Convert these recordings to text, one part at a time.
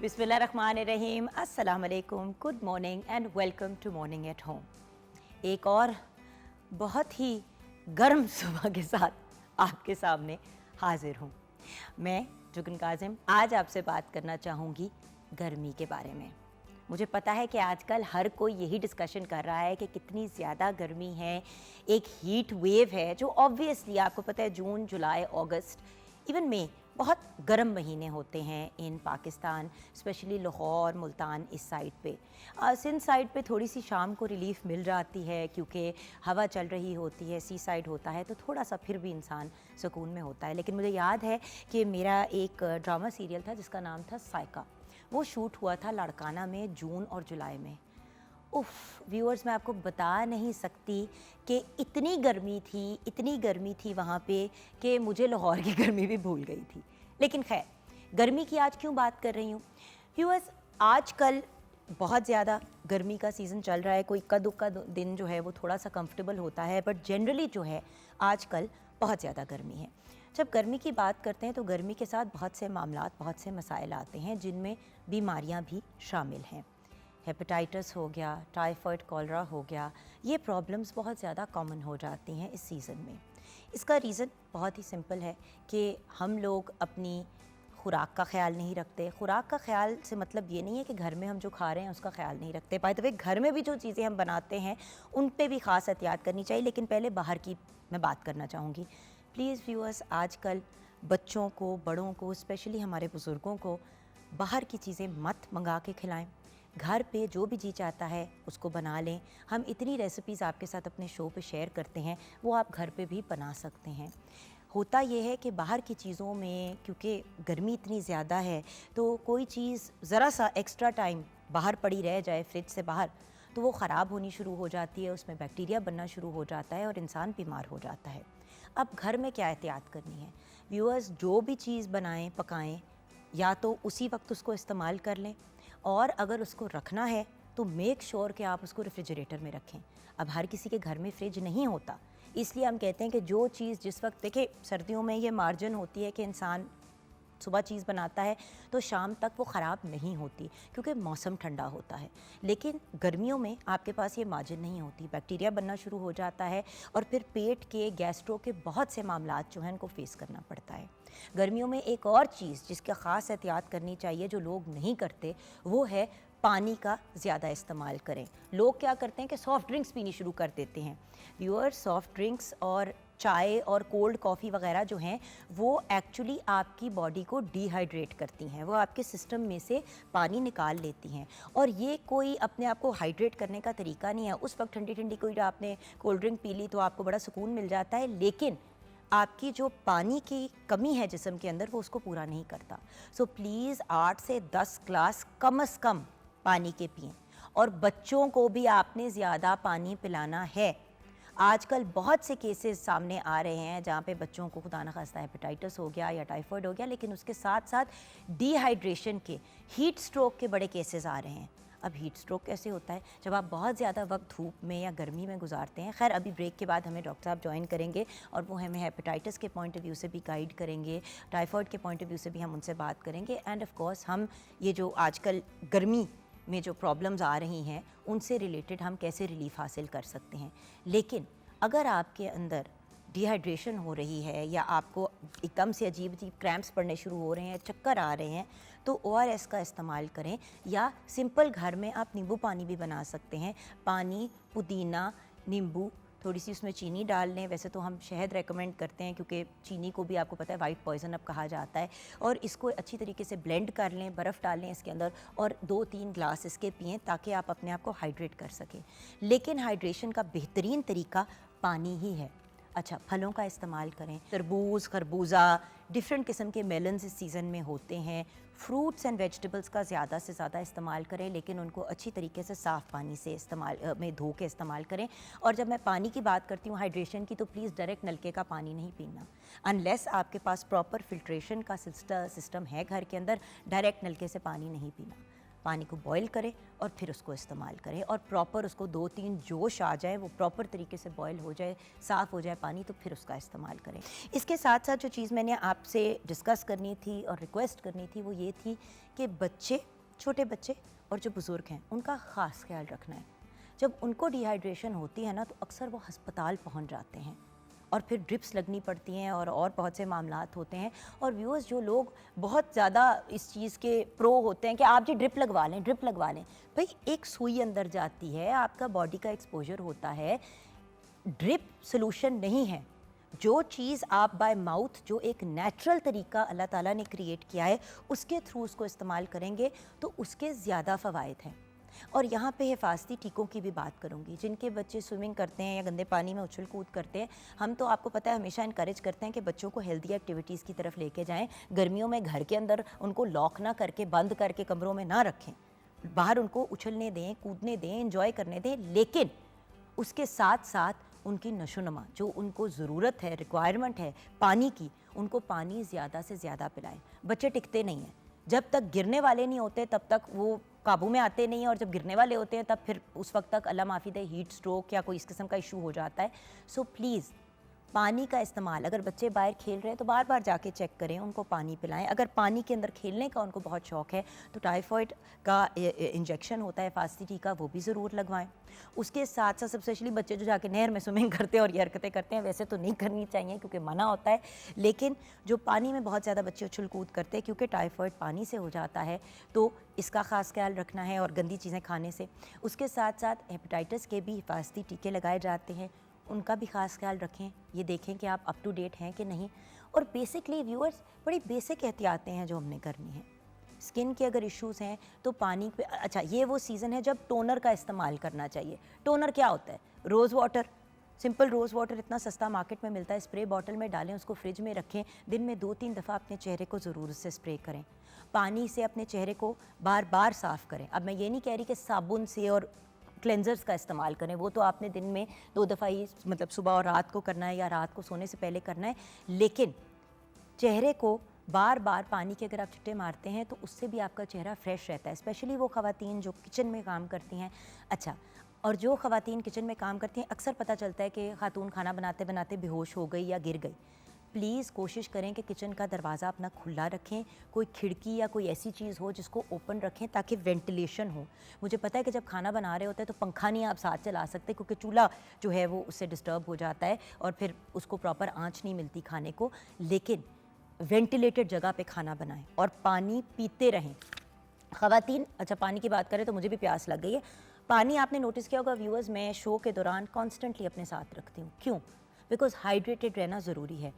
बिस्मिल्लाहिर्रहमानिर्रहीम, अस्सलाम वालेकुम, good morning and welcome to Morning at Home. एक और बहुत ही गर्म सुबह के साथ आपके सामने हाजिर हूँ। मैं जुगन काजिम आज आपसे बात करना चाहूँगी गर्मी के बारे में। मुझे पता है कि आजकल हर कोई यही डिस्कशन कर रहा है कि कितनी ज़्यादा गर्मी है, एक हीट वेव है जो ऑब्वियसली आपको पता है जून, जुलाई, अगस्त, इवन मई बहुत गर्म महीने होते हैं इन पाकिस्तान, स्पेशली लाहौर, मुल्तान इस साइड पे। सिंध साइड पे थोड़ी सी शाम को रिलीफ मिल जाती है क्योंकि हवा चल रही होती है, सी साइड होता है तो थोड़ा सा फिर भी इंसान सुकून में होता है। लेकिन मुझे याद है कि मेरा एक ड्रामा सीरियल था जिसका नाम था साइका, वो शूट हुआ था लाड़काना में जून और जुलाई में। उफ़ व्यूअर्स, मैं आपको बता नहीं सकती कि इतनी गर्मी थी वहाँ पे कि मुझे लाहौर की गर्मी भी भूल गई थी। लेकिन खैर, गर्मी की आज क्यों बात कर रही हूँ व्यूअर्स, आजकल बहुत ज़्यादा गर्मी का सीज़न चल रहा है। कोई इक्का दुक्का दिन जो है वो थोड़ा सा कंफर्टेबल होता है, बट जनरली जो है आजकल बहुत ज़्यादा गर्मी है। जब गर्मी की बात करते हैं तो गर्मी के साथ बहुत से मामलात, बहुत से मसाइल आते हैं जिनमें बीमारियां भी शामिल हैं। हेपेटाइटिस हो गया, टाइफाइड, कॉलरा हो गया, ये प्रॉब्लम्स बहुत ज़्यादा कॉमन हो जाती हैं इस सीज़न में। इसका रीज़न बहुत ही सिंपल है कि हम लोग अपनी खुराक का ख्याल नहीं रखते। खुराक का ख्याल से मतलब ये नहीं है कि घर में हम जो खा रहे हैं उसका ख्याल नहीं रखते। बाय द वे, घर में भी जो चीज़ें हम बनाते हैं उन पे भी ख़ास एहतियात करनी चाहिए। लेकिन पहले बाहर की मैं बात करना चाहूँगी। प्लीज़ व्यूअर्स, आजकल बच्चों को, बड़ों को, स्पेशली हमारे बुज़ुर्गों को बाहर की चीज़ें मत मंगा के खिलाएं। घर पे जो भी जी चाहता है उसको बना लें। हम इतनी रेसिपीज़ आपके साथ अपने शो पे शेयर करते हैं, वो आप घर पे भी बना सकते हैं। होता ये है कि बाहर की चीज़ों में क्योंकि गर्मी इतनी ज़्यादा है तो कोई चीज़ ज़रा सा एक्स्ट्रा टाइम बाहर पड़ी रह जाए फ्रिज से बाहर तो वो ख़राब होनी शुरू हो जाती है, उसमें बैक्टीरिया बनना शुरू हो जाता है और इंसान बीमार हो जाता है। अब घर में क्या एहतियात करनी है व्यूअर्स, जो भी चीज़ बनाएं, पकाएं, या तो उसी वक्त उसको इस्तेमाल कर लें, और अगर उसको रखना है तो मेक श्योर कि आप उसको रेफ्रिजरेटर में रखें। अब हर किसी के घर में फ्रिज नहीं होता, इसलिए हम कहते हैं कि जो चीज़ जिस वक्त, देखिए सर्दियों में ये मार्जिन होती है कि इंसान सुबह चीज़ बनाता है तो शाम तक वो ख़राब नहीं होती क्योंकि मौसम ठंडा होता है। लेकिन गर्मियों में आपके पास ये मार्जिन नहीं होती, बैक्टीरिया बनना शुरू हो जाता है और फिर पेट के, गैस्ट्रो के बहुत से मामलात जो हैं उनको फेस करना पड़ता है। गर्मियों में एक और चीज़ जिसका ख़ास एहतियात करनी चाहिए जो लोग नहीं करते, वो है पानी का ज़्यादा इस्तेमाल करें। लोग क्या करते हैं कि सॉफ़्ट ड्रिंक्स पीनी शुरू कर देते हैं। व्यूअर, सॉफ़्ट ड्रिंक्स और चाय और कोल्ड कॉफ़ी वगैरह जो हैं वो एक्चुअली आपकी बॉडी को डिहाइड्रेट करती हैं, वो आपके सिस्टम में से पानी निकाल लेती हैं। और ये कोई अपने आप को हाइड्रेट करने का तरीका नहीं है। उस वक्त ठंडी ठंडी कोई आपने कोल्ड ड्रिंक पी ली तो आपको बड़ा सुकून मिल जाता है, लेकिन आपकी जो पानी की कमी है जिस्म के अंदर वो उसको पूरा नहीं करता। सो प्लीज़ 8 से 10 ग्लास कम से कम पानी के पिएं, और बच्चों को भी आपने ज़्यादा पानी पिलाना है। आजकल बहुत से केसेस सामने आ रहे हैं जहाँ पे बच्चों को खुदा न खास्ता हेपेटाइटिस हो गया या टाइफाइड हो गया, लेकिन उसके साथ साथ डिहाइड्रेशन के, हीट स्ट्रोक के बड़े केसेस आ रहे हैं। अब हीट स्ट्रोक कैसे होता है? जब आप बहुत ज़्यादा वक्त धूप में या गर्मी में गुजारते हैं। खैर, अभी ब्रेक के बाद हमें डॉक्टर साहब ज्वाइन करेंगे और वो हमें हेपेटाइटिस के पॉइंट ऑफ व्यू से भी गाइड करेंगे, टाइफाइड के पॉइंट ऑफ व्यू से भी हम उनसे बात करेंगे, एंड ऑफ कोर्स हम ये जो आजकल गर्मी में जो प्रॉब्लम्स आ रही हैं उनसे रिलेटेड हम कैसे रिलीफ हासिल कर सकते हैं। लेकिन अगर आपके अंदर डिहाइड्रेशन हो रही है या आपको एकदम से अजीब अजीब क्रैम्प्स पड़ने शुरू हो रहे हैं, चक्कर आ रहे हैं, तो ORS का इस्तेमाल करें, या सिंपल घर में आप नींबू पानी भी बना सकते हैं। पानी, पुदीना, नींबू, थोड़ी सी उसमें चीनी डाल लें। वैसे तो हम शहद रेकमेंड करते हैं क्योंकि चीनी को भी आपको पता है वाइट पॉइजन अब कहा जाता है, और इसको अच्छी तरीके से ब्लेंड कर लें, बर्फ़ डाल लें इसके अंदर और 2-3 ग्लास इसके पिएं ताकि आप अपने आप को हाइड्रेट कर सकें। लेकिन हाइड्रेशन का बेहतरीन तरीका पानी ही है। अच्छा, फलों का इस्तेमाल करें, तरबूज, खरबूजा, डिफरेंट किस्म के मेलन्स इस सीज़न में होते हैं। फ्रूट्स एंड वेजिटेबल्स का ज़्यादा से ज़्यादा इस्तेमाल करें, लेकिन उनको अच्छी तरीके से साफ़ पानी से इस्तेमाल में धो के इस्तेमाल करें। और जब मैं पानी की बात करती हूँ हाइड्रेशन की, तो प्लीज़ डायरेक्ट नलके का पानी नहीं पीना, अनलेस आपके पास प्रॉपर फिल्ट्रेशन का सिस्टम है घर के अंदर। डायरेक्ट नलके से पानी नहीं पीना। पानी को बॉईल करें और फिर उसको इस्तेमाल करें, और प्रॉपर उसको 2-3 जोश आ जाए, वो प्रॉपर तरीके से बॉईल हो जाए, साफ़ हो जाए पानी, तो फिर उसका इस्तेमाल करें। इसके साथ साथ जो चीज़ मैंने आपसे डिस्कस करनी थी और रिक्वेस्ट करनी थी वो ये थी कि बच्चे, छोटे बच्चे और जो बुज़ुर्ग हैं उनका ख़ास ख्याल रखना है। जब उनको डिहाइड्रेशन होती है ना तो अक्सर वो अस्पताल पहुंच जाते हैं और फिर ड्रिप्स लगनी पड़ती हैं और बहुत से मामलात होते हैं। और व्यूअर्स, जो लोग बहुत ज़्यादा इस चीज़ के प्रो होते हैं कि आप जी ड्रिप लगवा लें, ड्रिप लगवा लें, भाई एक सुई अंदर जाती है, आपका बॉडी का एक्सपोजर होता है, ड्रिप सोल्यूशन नहीं है। जो चीज़ आप बाय माउथ, जो एक नेचुरल तरीका अल्लाह ताला ने क्रिएट किया है, उसके थ्रू उसको इस्तेमाल करेंगे तो उसके ज़्यादा फ़वाइद हैं। और यहाँ पे हिफाजती टीकों की भी बात करूँगी। जिनके बच्चे स्विमिंग करते हैं या गंदे पानी में उछल कूद करते हैं, हम तो आपको पता है हमेशा इनकरेज करते हैं कि बच्चों को हेल्दी एक्टिविटीज़ की तरफ लेके जाएं। गर्मियों में घर के अंदर उनको लॉक ना करके, बंद करके कमरों में ना रखें, बाहर उनको उछलने दें, कूदने दें, एंजॉय करने दें, लेकिन उसके साथ साथ उनकी नशोनमा, जो उनको ज़रूरत है, रिक्वायरमेंट है पानी की, उनको पानी ज़्यादा से ज़्यादा पिलाएं। बच्चे टिकते नहीं हैं, जब तक गिरने वाले नहीं होते तब तक वो काबू में आते नहीं हैं, और जब गिरने वाले होते हैं तब फिर उस वक्त तक अल्लाह माफ़ी दे हीट स्ट्रोक या कोई इस किस्म का इशू हो जाता है। सो प्लीज़ पानी का इस्तेमाल, अगर बच्चे बाहर खेल रहे हैं तो बार बार जाके चेक करें, उनको पानी पिलाएं। अगर पानी के अंदर खेलने का उनको बहुत शौक़ है तो टाइफॉइड का इंजेक्शन होता है, हिफाजती टीका, वो भी ज़रूर लगवाएं। उसके साथ साथ स्पेशली बच्चे जो जाके नहर में स्विमिंग करते हैं और ये हरकतें करते हैं, वैसे तो नहीं करनी चाहिए क्योंकि मना होता है, लेकिन जो पानी में बहुत ज़्यादा बच्चे उछल कूद करते हैं क्योंकि टाइफॉइड पानी से हो जाता है, तो इसका ख़ास ख्याल रखना है, और गंदी चीज़ें खाने से। उसके साथ साथ हेपेटाइटिस के भी हिफाजती टीके लगाए जाते हैं, उनका भी ख़ास ख्याल रखें। ये देखें कि आप अप टू डेट हैं कि नहीं। और बेसिकली व्यूअर्स, बड़ी बेसिक एहतियातें हैं जो हमने करनी है। स्किन के अगर इश्यूज़ हैं तो पानी पे, अच्छा ये वो सीज़न है जब टोनर का इस्तेमाल करना चाहिए। टोनर क्या होता है? Rose water, simple rose water इतना सस्ता मार्केट में मिलता है, स्प्रे बॉटल में डालें, उसको फ्रिज में रखें, दिन में 2-3 दफ़ा अपने चेहरे को ज़रूर उससे स्प्रे करें। पानी से अपने चेहरे को बार बार साफ़ करें। अब मैं ये नहीं कह रही कि साबुन से और क्लेंजर्स का इस्तेमाल करें, वो तो आपने दिन में 2 दफ़ा ही, मतलब सुबह और रात को करना है या रात को सोने से पहले करना है, लेकिन चेहरे को बार बार पानी के अगर आप छिट्टे मारते हैं तो उससे भी आपका चेहरा फ्रेश रहता है। स्पेशली वो ख़वातीन जो किचन में काम करती हैं। अच्छा, और जो ख़वातीन किचन में काम करती हैं, अक्सर पता चलता है कि खातून खाना बनाते बनाते बेहोश हो गई या गिर गई। प्लीज़ कोशिश करें कि किचन का दरवाज़ा अपना खुला रखें, कोई खिड़की या कोई ऐसी चीज़ हो जिसको ओपन रखें ताकि वेंटिलेशन हो। मुझे पता है कि जब खाना बना रहे होते हैं तो पंखा नहीं आप साथ चला सकते क्योंकि चूल्हा जो है वो उससे डिस्टर्ब हो जाता है और फिर उसको प्रॉपर आँच नहीं मिलती खाने को, लेकिन वेंटिलेटेड जगह पे खाना बनाएं और पानी पीते रहें। ख़वातीन, अच्छा पानी की बात करें तो मुझे भी प्यास लग गई है। पानी आपने नोटिस किया होगा व्यूअर्स, मैं शो के दौरान कॉन्स्टेंटली अपने साथ रखती हूँ। क्यों? बिकॉज हाइड्रेटेड रहना ज़रूरी है।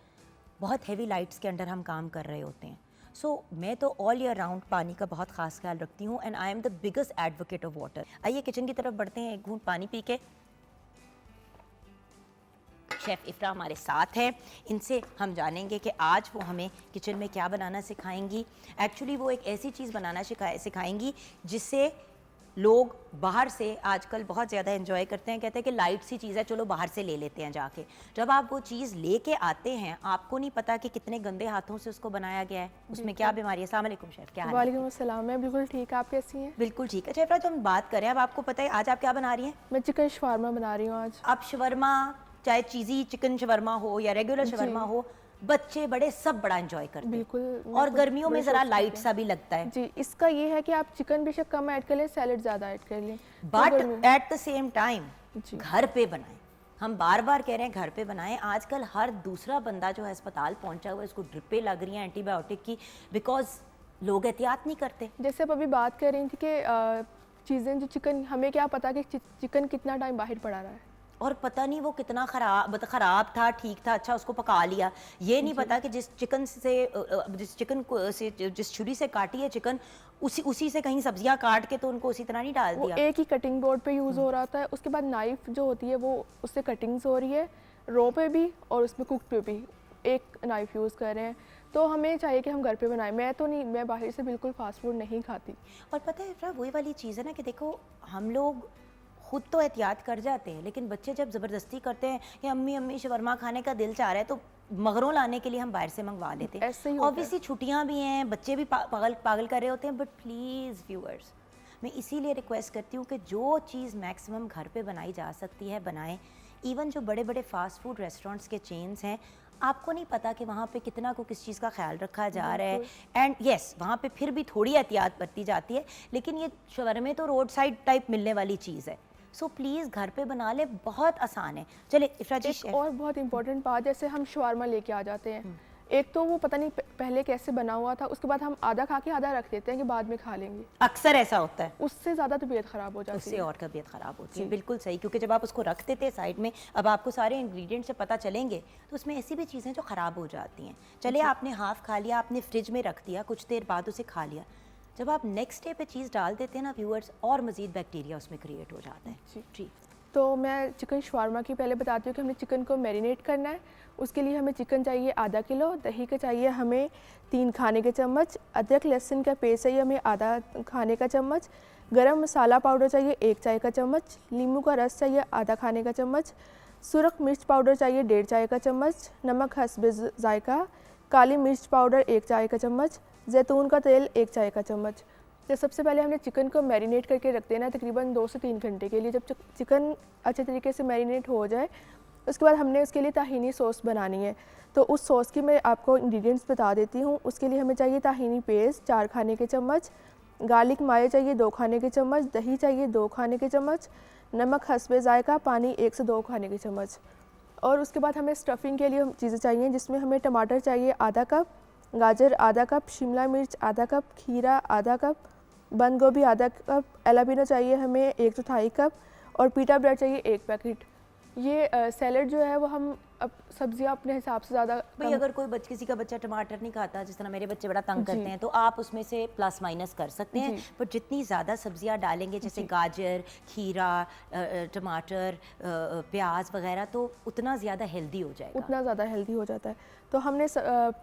बहुत हैवी लाइट्स के अंडर हम काम कर रहे होते हैं। सो मैं तो ऑल ईयर राउंड पानी का बहुत ख़ास ख्याल रखती हूँ and I am the biggest advocate of water. आइए किचन की तरफ बढ़ते हैं, एक घूंट पानी पी के। शेफ़ इफ्रा हमारे साथ हैं, इनसे हम जानेंगे कि आज वो हमें किचन में क्या बनाना सिखाएंगी। एक्चुअली वो एक ऐसी चीज़ बनाना सिखाएंगी जिससे लोग बाहर से आजकल बहुत ज़्यादा एंजॉय करते हैं, कहते हैं कि लाइट सी चीज़ है, चलो बाहर से ले लेते हैं जाके। जब आप वो चीज़ लेके आते हैं, आपको नहीं पता कि कितने गंदे हाथों से उसको बनाया गया है, उसमें क्या बीमारी है। अस्सलाम वालेकुम शेफ़, क्या हाल है? वालेकुम अस्सलाम, मैं बिल्कुल ठीक, आप कैसी हैं? बिल्कुल ठीक है। शेफ़, तो हम बात करें, अब आपको पता है आज आप क्या बना रही हैं? मैं चिकन शवारमा बना रही हूँ आज। आप शवरमा, चाहे चीज़ी चिकन शवरमा हो या रेगुलर शवरमा हो, बच्चे बड़े सब बड़ा एंजॉय करते हैं। बिल्कुल। और गर्मियों में ज़रा लाइट सा भी लगता है जी, इसका ये है कि आप चिकन बेशक कम ऐड कर लें, सैलड ज़्यादा ऐड कर लें, but at the same time घर पे बनाएं। हम बार बार कह रहे हैं घर पे बनाएं। आजकल हर दूसरा बंदा जो है अस्पताल पहुंचा हुआ है, इसको ड्रिपें लग रही हैं एंटीबायोटिक की, बिकॉज लोग एहतियात नहीं करते। जैसे आप अभी बात कर रही थी कि चीज़ें जो चिकन, हमें क्या पता कि चिकन कितना टाइम बाहर पड़ा रहा है, और पता नहीं वो कितना ख़राब था, ठीक था, अच्छा उसको पका लिया। ये नहीं पता कि जिस चिकन से जिस छुरी से काटी है चिकन, उसी से कहीं सब्जियां काट के तो उनको उसी तरह नहीं डाल दिया। एक ही कटिंग बोर्ड पे यूज़ हो रहा था, उसके बाद नाइफ जो होती है वो उससे कटिंग्स हो रही है, रो पे भी और उसमें कुक पे भी एक नाइफ यूज़ कर रहे हैं। तो हमें चाहिए कि हम घर पे बनाएं। मैं तो नहीं, मैं बाहर से बिल्कुल फास्ट फूड नहीं खाती। और पता है वही वाली चीज़ है ना कि देखो, हम लोग खुद तो एहतियात कर जाते हैं, लेकिन बच्चे जब ज़बरदस्ती करते हैं कि अम्मी अम्मी शवरमा खाने का दिल चाह रहा है, तो मगरों लाने के लिए हम बाहर से मंगवा लेते हैं। ऐसे ही ऑब्वियसली छुट्टियां भी हैं, बच्चे भी पागल कर रहे होते हैं, बट प्लीज़ व्यूअर्स, मैं इसीलिए रिक्वेस्ट करती हूँ कि जो चीज़ मैक्सिमम घर पे बनाई जा सकती है बनाएं। इवन जो बड़े बड़े फास्ट फूड रेस्टोरेंट्स के चेन्स हैं, आपको नहीं पता कि वहाँ पे कितना को किस चीज़ का ख्याल रखा जा रहा है। एंड यस, वहाँ पे फिर भी थोड़ी एहतियात बरती जाती है, लेकिन ये शवरमे तो रोड साइड टाइप मिलने वाली चीज़ है। सो प्लीज़ घर पे बना ले, बहुत आसान है। चले इफ्रा जी, एक और बहुत इंपॉर्टेंट बात, जैसे हम शवारमा लेके आ जाते हैं, एक तो वो पता नहीं पहले कैसे बना हुआ था, उसके बाद हम आधा खा के आधा रख देते हैं कि बाद में खा लेंगे। अक्सर ऐसा होता है, उससे ज़्यादा तबीयत ख़राब हो जाती उससे है। और तबीयत ख़राब होती है। बिल्कुल सही, क्योंकि जब आप उसको रख देते हैं साइड में, अब आपको सारे इंग्रेडिएंट्स से पता चलेंगे तो उसमें ऐसी भी चीज़ें जो ख़राब हो जाती हैं। चलिए आपने हाफ़ खा लिया, आपने फ्रिज में रख दिया, कुछ देर बाद उसे खा लिया, जब आप नेक्स्ट डे पे चीज़ डाल देते हैं ना व्यूअर्स, और मज़ीद बैक्टीरिया उसमें क्रिएट हो जाता है। जी, तो मैं चिकन शवारमा की पहले बताती हूँ कि हमने चिकन को मैरिनेट करना है। उसके लिए हमें चिकन चाहिए आधा किलो, दही का चाहिए हमें 3 खाने के चम्मच, अदरक लहसुन का पेस्ट चाहिए हमें आधा खाने का चम्मच, गरम मसाला पाउडर चाहिए 1 चाय का चम्मच, नींबू का रस चाहिए आधा खाने का चम्मच, सुरख मिर्च पाउडर चाहिए 1.5 चाय का चम्मच, नमक हस्बे जायका, काली मिर्च पाउडर 1 चाय का चम्मच, जैतून का तेल 1 चाय का चम्मच। तो सबसे पहले हमने चिकन को मैरिनेट करके रख देना है तकरीबन 2 से 3 घंटे के लिए। जब चिकन अच्छे तरीके से मैरिनेट हो जाए, उसके बाद हमने उसके लिए ताहीनी सॉस बनानी है। तो उस सॉस की मैं आपको इंग्रेडिएंट्स बता देती हूँ। उसके लिए हमें चाहिए ताहीनी पेस्ट 4 खाने के चम्मच, गार्लिक माए चाहिए 2 खाने के चम्मच, दही चाहिए 2 खाने के चम्मच, नमक हस्बे जायका पानी 1 से 2 खाने के चम्मच। और उसके बाद हमें स्टफिंग के लिए चीज़ें चाहिए, जिसमें हमें टमाटर चाहिए आधा कप, गाजर आधा कप, शिमला मिर्च आधा कप, खीरा आधा कप, बंद गोभी आधा कप, एलापिनो चाहिए हमें 1/4 कप और पीटा ब्रेड चाहिए 1 पैकेट। ये सैलड जो है वो हम अब सब्जियां अपने हिसाब से ज़्यादा भाई अगर कोई किसी का बच्चा टमाटर नहीं खाता, जिस तरह मेरे बच्चे बड़ा तंग करते हैं, तो आप उसमें से प्लस माइनस कर सकते हैं। पर जितनी ज़्यादा सब्जियां डालेंगे, जैसे गाजर, खीरा, टमाटर, प्याज वगैरह, तो उतना ज़्यादा हेल्दी हो जाएगा, उतना ज़्यादा हेल्दी हो जाता है। तो हमने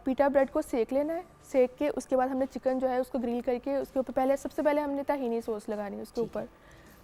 पीटा ब्रेड को सेक लेना है, सेक के उसके बाद हमने चिकन जो है उसको ग्रिल करके उसके ऊपर सबसे पहले हमने ताहीनी सॉस लगानी है उसके ऊपर,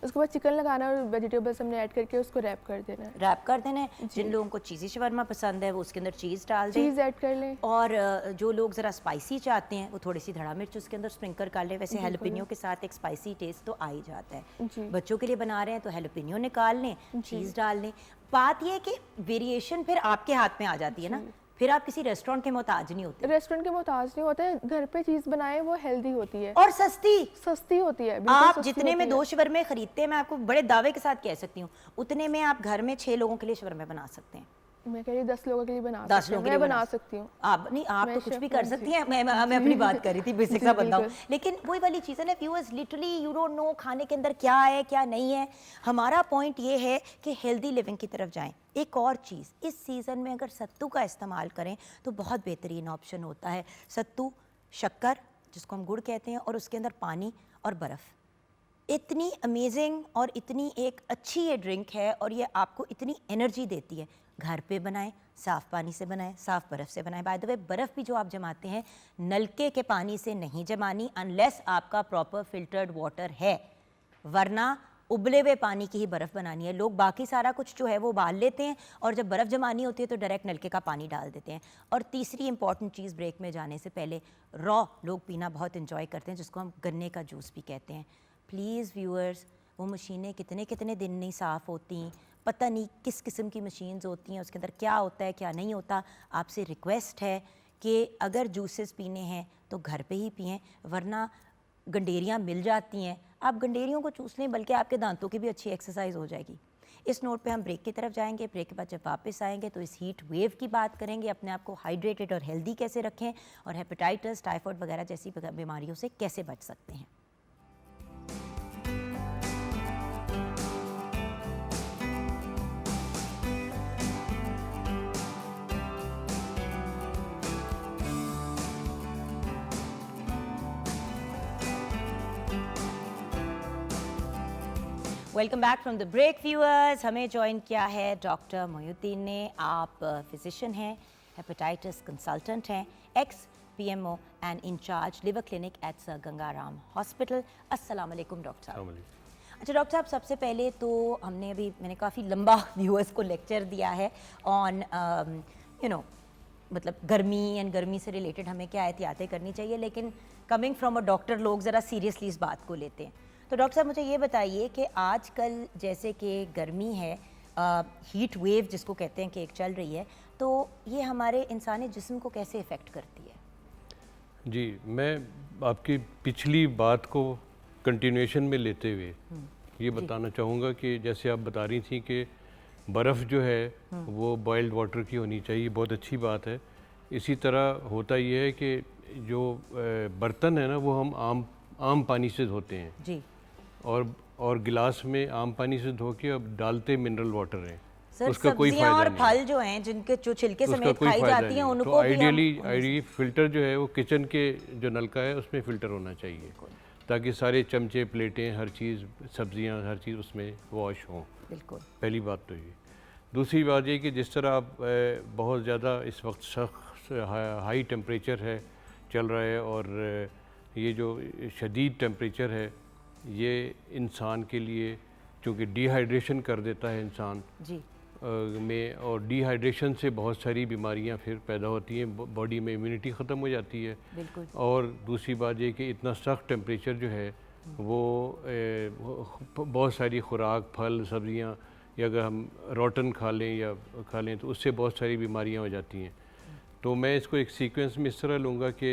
उसके बाद चिकन लगाना और वेजिटेबल्स हमने ऐड करके उसको रैप कर देना है। रैप कर देना है। जिन लोगों को चीज़ी शवरमा पसंद है वो उसके अंदर चीज़ डाल दें, चीज़ ऐड कर लें। और जो लोग ज़रा स्पाइसी चाहते हैं वो थोड़ी सी धड़ा मिर्च उसके अंदर स्प्रिंकल कर लें। वैसे हेलपिनियो के साथ एक स्पाइसी टेस्ट तो आ ही जाता है। बच्चों के लिए बना रहे हैं तो हेलपिनियो निकाल लें, चीज़ डाल लें। बात ये है कि वेरिएशन फिर आपके हाथ में आ जाती है ना, फिर आप किसी रेस्टोरेंट के मोहताज नहीं होते। रेस्टोरेंट के मोहताज नहीं होते, घर पे चीज़ बनाए वो हेल्दी होती है और सस्ती होती है। आप जितने में 2 शवरमे खरीदते हैं, मैं आपको बड़े दावे के साथ कह सकती हूँ, उतने में आप घर में 6 लोगों के लिए शवरमे बना सकते हैं। मैं कह रही 10 लोगों के लिए बना 10 लोगों के लिए बना सकती हूँ। आप नहीं, आप तो कुछ भी कर सकती हैं। मैं अपनी बात कर रही थी, बेसिक सा बताऊं, लेकिन वही वाली चीज़ है ना viewers, literally you don't know खाने के अंदर क्या है क्या नहीं है। हमारा पॉइंट ये है कि हेल्दी लिविंग की तरफ जाएं। एक और चीज़, इस सीज़न में अगर सत्तू का इस्तेमाल करें तो बहुत बेहतरीन ऑप्शन होता है। सत्तू, शक्कर जिसको हम गुड़ कहते हैं, और उसके अंदर पानी और बर्फ़, इतनी अमेजिंग और इतनी एक अच्छी ये ड्रिंक है, और ये आपको इतनी एनर्जी देती है। घर पे बनाएं, साफ़ पानी से बनाएं, साफ़ बर्फ़ से बनाएं। बाय द वे, बर्फ़ भी जो आप जमाते हैं नलके के पानी से नहीं जमानी, अनलेस आपका प्रॉपर फिल्टर्ड वाटर है, वरना उबले हुए पानी की ही बर्फ़ बनानी है। लोग बाकी सारा कुछ जो है वो उबाल लेते हैं, और जब बर्फ़ जमानी होती है तो डायरेक्ट नलके का पानी डाल देते हैं। और तीसरी इंपॉर्टेंट चीज़, ब्रेक में जाने से पहले, रॉ लोग पीना बहुत इंजॉय करते हैं, जिसको हम गन्ने का जूस भी कहते हैं। प्लीज़ व्यूअर्स, वो मशीनें कितने कितने दिन नहीं साफ़ होती, पता नहीं किस किस्म की मशीन्स होती हैं, उसके अंदर क्या होता है क्या नहीं होता। आपसे रिक्वेस्ट है कि अगर जूसेस पीने हैं तो घर पे ही पिएं, वरना गंडेरियाँ मिल जाती हैं, आप गंडेरियों को चूस लें, बल्कि आपके दांतों की भी अच्छी एक्सरसाइज हो जाएगी। इस नोट पे हम ब्रेक की तरफ जाएंगे। ब्रेक के बाद जब वापस आएंगे तो इस हीट वेव की बात करेंगे, अपने आप को हाइड्रेटेड और हेल्दी कैसे रखें, और हेपेटाइटिस, टाइफाइड वगैरह जैसी बीमारियों से कैसे बच सकते हैं। Welcome back from the break viewers. हमें ज्वाइन किया है डॉक्टर मोयुद्दीन ने। आप फिजिशियन हैं, हेपेटाइटिस कंसल्टेंट हैं, ex PMO and incharge liver clinic at sir Gangaram hospital. अस्सलाम वालेकुम डॉक्टर साहब। अच्छा डॉक्टर साहब, सबसे पहले तो मैंने काफ़ी लंबा व्यूअर्स को लेक्चर दिया है ऑन मतलब गर्मी एंड गर्मी से रिलेटेड हमें क्या एहतियातें करनी चाहिए, लेकिन कमिंग फ्रॉम अ डॉक्टर लोग ज़रा सीरियसली इस बात को लेते हैं। तो डॉक्टर साहब मुझे ये बताइए कि आजकल जैसे कि गर्मी है, हीट वेव जिसको कहते हैं कि एक चल रही है, तो ये हमारे इंसानी जिस्म को कैसे इफ़ेक्ट करती है? जी, मैं आपकी पिछली बात को कंटिन्यूएशन में लेते हुए ये बताना चाहूँगा कि जैसे आप बता रही थी कि बर्फ़ जो है वो बॉइल्ड वाटर की होनी चाहिए, बहुत अच्छी बात है। इसी तरह होता ये है कि जो बर्तन है ना वो हम आम पानी से धोते हैं जी और गिलास में आम पानी से धो के अब डालते मिनरल वाटर हैं। सर, उसका कोई सब्जियां फ़ायदा और नहीं फल जो हैं जिनके जो छिलके उसका समेत कोई खाई फ़ायदा जाती हैं नहीं। उनको तो भी आइडियली फ़िल्टर जो है वो किचन के जो नलका है उसमें फ़िल्टर होना चाहिए ताकि सारे चमचे, प्लेटें, हर चीज़, सब्जियां, हर चीज़ उसमें वॉश हों। बिल्कुल। पहली बात तो ये। दूसरी बात ये कि जिस तरह आप बहुत ज़्यादा इस वक्त सख्त हाई टेम्परेचर है चल रहा है और ये जो शदीद टेम्परेचर है ये इंसान के लिए चूँकि डिहाइड्रेशन कर देता है इंसान जी में, और डिहाइड्रेशन से बहुत सारी बीमारियां फिर पैदा होती हैं, बॉडी में इम्यूनिटी ख़त्म हो जाती है। बिल्कुल। और दूसरी बात ये कि इतना सख्त टेम्परेचर जो है वो बहुत सारी खुराक, फल, सब्जियां या अगर हम रोटन खा लें तो उससे बहुत सारी बीमारियां हो जाती हैं। तो मैं इसको एक सीक्वेंस में इस तरह लूँगा कि